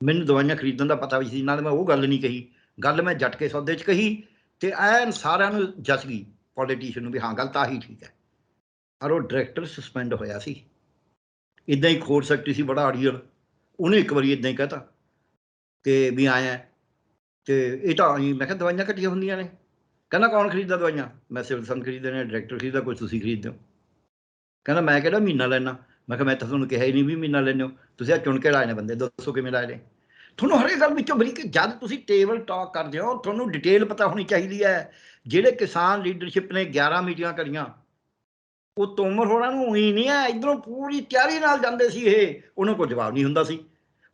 ਮੈਨੂੰ ਦਵਾਈਆਂ ਖਰੀਦਣ ਦਾ ਪਤਾ ਵੀ ਸੀ, ਨਾਲ ਮੈਂ ਉਹ ਗੱਲ ਨਹੀਂ ਕਹੀ, ਗੱਲ ਮੈਂ ਜੱਟ ਕੇ ਸੌਦੇ 'ਚ ਕਹੀ, ਤੇ ਐਨ ਸਾਰਿਆਂ ਨੂੰ ਜੱਚ ਗਈ ਪੋਲੀਟੀਸ਼ੀਅਨ ਨੂੰ ਵੀ ਹਾਂ ਗੱਲ ਤਾਂ ਹੀ ਠੀਕ ਹੈ। ਔਰ ਉਹ ਡਾਇਰੈਕਟਰ ਸਸਪੈਂਡ ਹੋਇਆ ਸੀ। ਇੱਦਾਂ ਹੀ ਖੋਰ ਸੈਕਟਰੀ ਸੀ ਬੜਾ ਅੜੀਅਲ, ਉਹਨੇ ਇੱਕ ਵਾਰੀ ਇੱਦਾਂ ਹੀ ਕਹਿਤਾ ਕਿ ਵੀ ਆਇਆ ਤੇ ਇਹ ਤਾਂ ਮੈਂ ਕਿਹਾ ਦਵਾਈਆਂ ਘਟੀਆਂ ਹੁੰਦੀਆਂ ਨੇ। ਕਹਿੰਦਾ ਕੌਣ ਖਰੀਦਦਾ ਦਵਾਈਆਂ? ਮੈਂ ਸਿਵਲ ਸਰਜਨ ਖਰੀਦਦੇ ਨੇ, ਡਾਇਰੈਕਟਰ ਖਰੀਦਦਾ, ਕੁਝ ਤੁਸੀਂ ਖਰੀਦਦੇ ਹੋ। ਕਹਿੰਦਾ ਮੈਂ ਕਿਹੜਾ ਮਹੀਨਾ ਲੈਣਾ। ਮੈਂ ਕਿਹਾ ਮੈਂ ਤਾਂ ਤੁਹਾਨੂੰ ਕਿਹਾ ਹੀ ਨਹੀਂ ਵੀ ਮਹੀਨਾ ਲੈਂਦੇ ਹੋ, ਤੁਸੀਂ ਆ ਚੁਣ ਕੇ ਲਾਏ ਨੇ ਬੰਦੇ, ਦੱਸੋ ਕਿਵੇਂ ਲਾਏ ਨੇ। ਤੁਹਾਨੂੰ ਹਰੇਕ ਗੱਲ ਵਿੱਚੋਂ ਬਰੀਕ, ਜਦ ਤੁਸੀਂ ਟੇਬਲ ਟਾਕ ਕਰਦੇ ਹੋ ਤੁਹਾਨੂੰ ਡਿਟੇਲ ਪਤਾ ਹੋਣੀ ਚਾਹੀਦੀ ਹੈ। ਜਿਹੜੇ ਕਿਸਾਨ ਲੀਡਰਸ਼ਿਪ ਨੇ 11 ਮੀਟਿੰਗਾਂ ਕਰੀਆਂ, ਉਹ ਤੋਮਰ ਹੋਰਾਂ ਨੂੰ ਹੀ ਨਹੀਂ ਹੈ, ਇੱਧਰੋਂ ਪੂਰੀ ਤਿਆਰੀ ਨਾਲ ਜਾਂਦੇ ਸੀ ਇਹ, ਉਹਨਾਂ ਕੋਲ ਜਵਾਬ ਨਹੀਂ ਹੁੰਦਾ ਸੀ।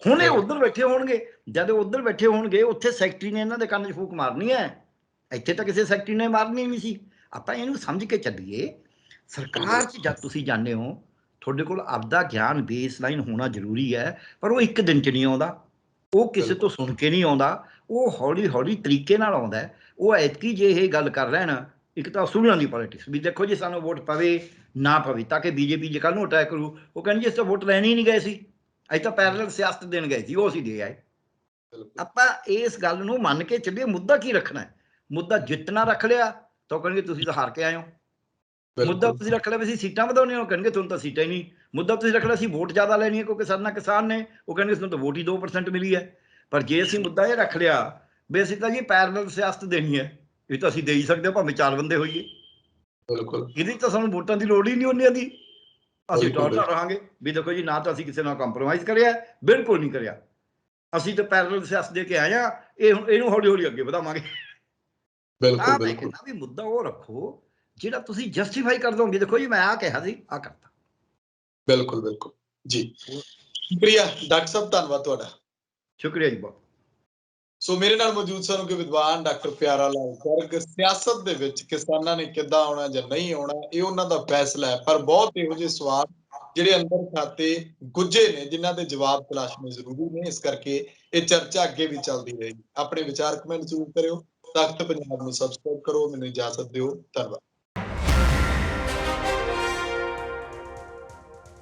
ਹੁਣ ਇਹ ਉੱਧਰ ਬੈਠੇ ਹੋਣਗੇ, ਜਦ ਉੱਧਰ ਬੈਠੇ ਹੋਣਗੇ ਉੱਥੇ ਸੈਕਟਰੀ ਨੇ ਇਹਨਾਂ ਦੇ ਕੰਨ 'ਚ ਫੂਕ ਮਾਰਨੀ ਹੈ, ਇੱਥੇ ਤਾਂ ਕਿਸੇ ਸੈਕਟਰੀ ਨੇ ਮਾਰਨੀ ਨਹੀਂ ਸੀ। ਆਪਾਂ ਇਹਨੂੰ ਸਮਝ ਕੇ ਚੱਲੀਏ, ਸਰਕਾਰ 'ਚ ਜਦ ਤੁਸੀਂ ਜਾਂਦੇ ਹੋ ਤੁਹਾਡੇ ਕੋਲ ਆਪਦਾ ਗਿਆਨ ਬੇਸ ਲਾਈਨ ਹੋਣਾ ਜ਼ਰੂਰੀ ਹੈ, ਪਰ ਉਹ ਇੱਕ ਦਿਨ 'ਚ ਨਹੀਂ ਆਉਂਦਾ, ਉਹ ਕਿਸੇ ਤੋਂ ਸੁਣ ਕੇ ਨਹੀਂ ਆਉਂਦਾ, ਉਹ ਹੌਲੀ ਹੌਲੀ ਤਰੀਕੇ ਨਾਲ ਆਉਂਦਾ। ਉਹ ਐਤਕੀ ਜੇ ਇਹ ਗੱਲ ਕਰ ਲੈਣ, ਇੱਕ ਤਾਂ ਅਸੂਲਾਂ ਦੀ ਪੋਲਿਟਿਕਸ ਵੀ ਦੇਖੋ ਜੀ ਸਾਨੂੰ ਵੋਟ ਪਵੇ ਨਾ ਪਵੇ, ਤਾਂ ਕਿ BJP ਜੇ ਕੱਲ੍ਹ ਨੂੰ ਅਟੈਕ ਕਰੂ ਉਹ ਕਹਿੰਦੀ ਅਸੀਂ ਤਾਂ ਵੋਟ ਲੈਣੀ ਹੀ ਨਹੀਂ ਗਏ ਸੀ, ਅਸੀਂ ਤਾਂ ਪੈਰਲਲ ਸਿਆਸਤ ਦੇਣ ਗਏ ਸੀ, ਉਹ ਅਸੀਂ ਦੇ ਆਏ। ਆਪਾਂ ਇਸ ਗੱਲ ਨੂੰ ਮੰਨ ਕੇ ਚੱਲੀਏ, ਮੁੱਦਾ ਕੀ ਰੱਖਣਾ ਹੈ। ਮੁੱਦਾ ਜਿੱਤਣਾ ਰੱਖ ਲਿਆ ਤਾਂ ਉਹ ਕਹਿਣਗੇ ਤੁਸੀਂ ਤਾਂ ਹਾਰ ਕੇ ਆਏ ਹੋ। ਮੁੱਦਾ ਤੁਸੀਂ ਰੱਖ ਲਿਆ ਵੀ ਅਸੀਂ ਸੀਟਾਂ ਵਧਾਉਣੀਆਂ, ਉਹ ਕਹਿਣਗੇ ਤੁਹਾਨੂੰ ਤਾਂ ਸੀਟਾਂ ਹੀ ਨਹੀਂ। ਮੁੱਦਾ ਤੁਸੀਂ ਰੱਖ ਲਿਆ ਅਸੀਂ ਵੋਟ ਜ਼ਿਆਦਾ ਲੈਣੀ ਹੈ ਕਿਉਂਕਿ ਸਾਡੇ ਨਾਲ ਕਿਸਾਨ ਨੇ, ਉਹ ਕਹਿਣਗੇ ਸਾਨੂੰ ਤਾਂ ਵੋਟ ਹੀ 2% ਮਿਲੀ ਹੈ। ਪਰ ਜੇ ਅਸੀਂ ਮੁੱਦਾ ਇਹ ਰੱਖ ਲਿਆ ਵੀ ਅਸੀਂ ਤਾਂ ਜੀ ਪੈਰਲਲ ਸਿਆਸਤ ਦੇਣੀ ਹੈ, ਇਹ ਤਾਂ ਅਸੀਂ ਦੇ ਹੀ ਸਕਦੇ ਹਾਂ ਭਾਵੇਂ 4 ਬੰਦੇ ਹੋਈਏ, ਇਹਦੀ ਤਾਂ ਸਾਨੂੰ ਵੋਟਾਂ ਦੀ ਲੋੜ ਹੀ ਨਹੀਂ ਉਹਨੇ ਦੀ। ਅਸੀਂ ਟੌਰਨਾ ਰਹਾਂਗੇ ਵੀ ਦੇਖੋ ਜੀ ਨਾ ਤਾਂ ਅਸੀਂ ਕਿਸੇ ਨਾਲ ਕੰਪਰੋਮਾਈਜ਼ ਕਰਿਆ, ਬਿਲਕੁਲ ਨਹੀਂ ਕਰਿਆ, ਅਸੀਂ ਤਾਂ ਪੈਰਲਲ ਸਿਆਸਤ ਦੇ ਕੇ ਆਏ ਹਾਂ, ਇਹਨੂੰ ਹੌਲੀ ਹੌਲੀ ਅੱਗੇ ਵਧਾਵਾਂਗੇ। ਤਾਂ ਮੈਂ ਕਹਿੰਦਾ ਵੀ ਮੁੱਦਾ ਉਹ ਰੱਖੋ ਜਿਹੜਾ ਤੁਸੀਂ ਜਸਟੀਫਾਈ ਕਰ ਦੋਗੇ, ਦੇਖੋ ਜੀ ਮੈਂ ਆਹ ਕਿਹਾ ਸੀ ਆਹ ਕਰਤਾ। ਬਿਲਕੁਲ ਬਿਲਕੁਲ ਜੀ, ਸ਼ੁਕਰੀਆ ਡਾਕਟਰ ਸਾਹਿਬ, ਧੰਨਵਾਦ ਤੁਹਾਡਾ। ਸ਼ੁਕਰੀਆ ਜੀ ਬਹੁਤ। ਸੋ ਮੇਰੇ ਨਾਲ ਮੌਜੂਦ ਸਨ ਕਿ ਵਿਦਵਾਨ ਡਾਕਟਰ ਪਿਆਰਾ ਲਾਲ ਗਰਗ। ਸਿਆਸਤ ਦੇ ਵਿੱਚ ਕਿਸਾਨਾਂ ਨੇ ਕਿੱਦਾਂ ਆਉਣਾ ਜਾਂ ਨਹੀਂ ਆਉਣਾ ਇਹ ਉਹਨਾਂ ਦਾ ਫੈਸਲਾ ਹੈ, ਪਰ ਬਹੁਤ ਇਹੋ ਜਿਹੇ ਸਵਾਲ ਜਿਹੜੇ ਅੰਦਰ ਖਾਤੇ ਗੁੱਝੇ ਨੇ ਜਿਨ੍ਹਾਂ ਦੇ ਜਵਾਬ ਤਲਾਸ਼ਣੇ ਜ਼ਰੂਰੀ ਨੇ। ਇਸ ਕਰਕੇ ਇਹ ਚਰਚਾ ਅੱਗੇ ਵੀ ਚੱਲਦੀ ਰਹੇਗੀ। ਆਪਣੇ ਵਿਚਾਰ ਕਮੈਂਟ ਜ਼ਰੂਰ ਕਰਿਓ। ਤਖਤ ਪੰਜਾਬ ਨੂੰ ਸਬਸਕ੍ਰਾਈਬ ਕਰੋ। ਮੈਨੂੰ ਇਜਾਜ਼ਤ ਦਿਓ, ਧੰਨਵਾਦ।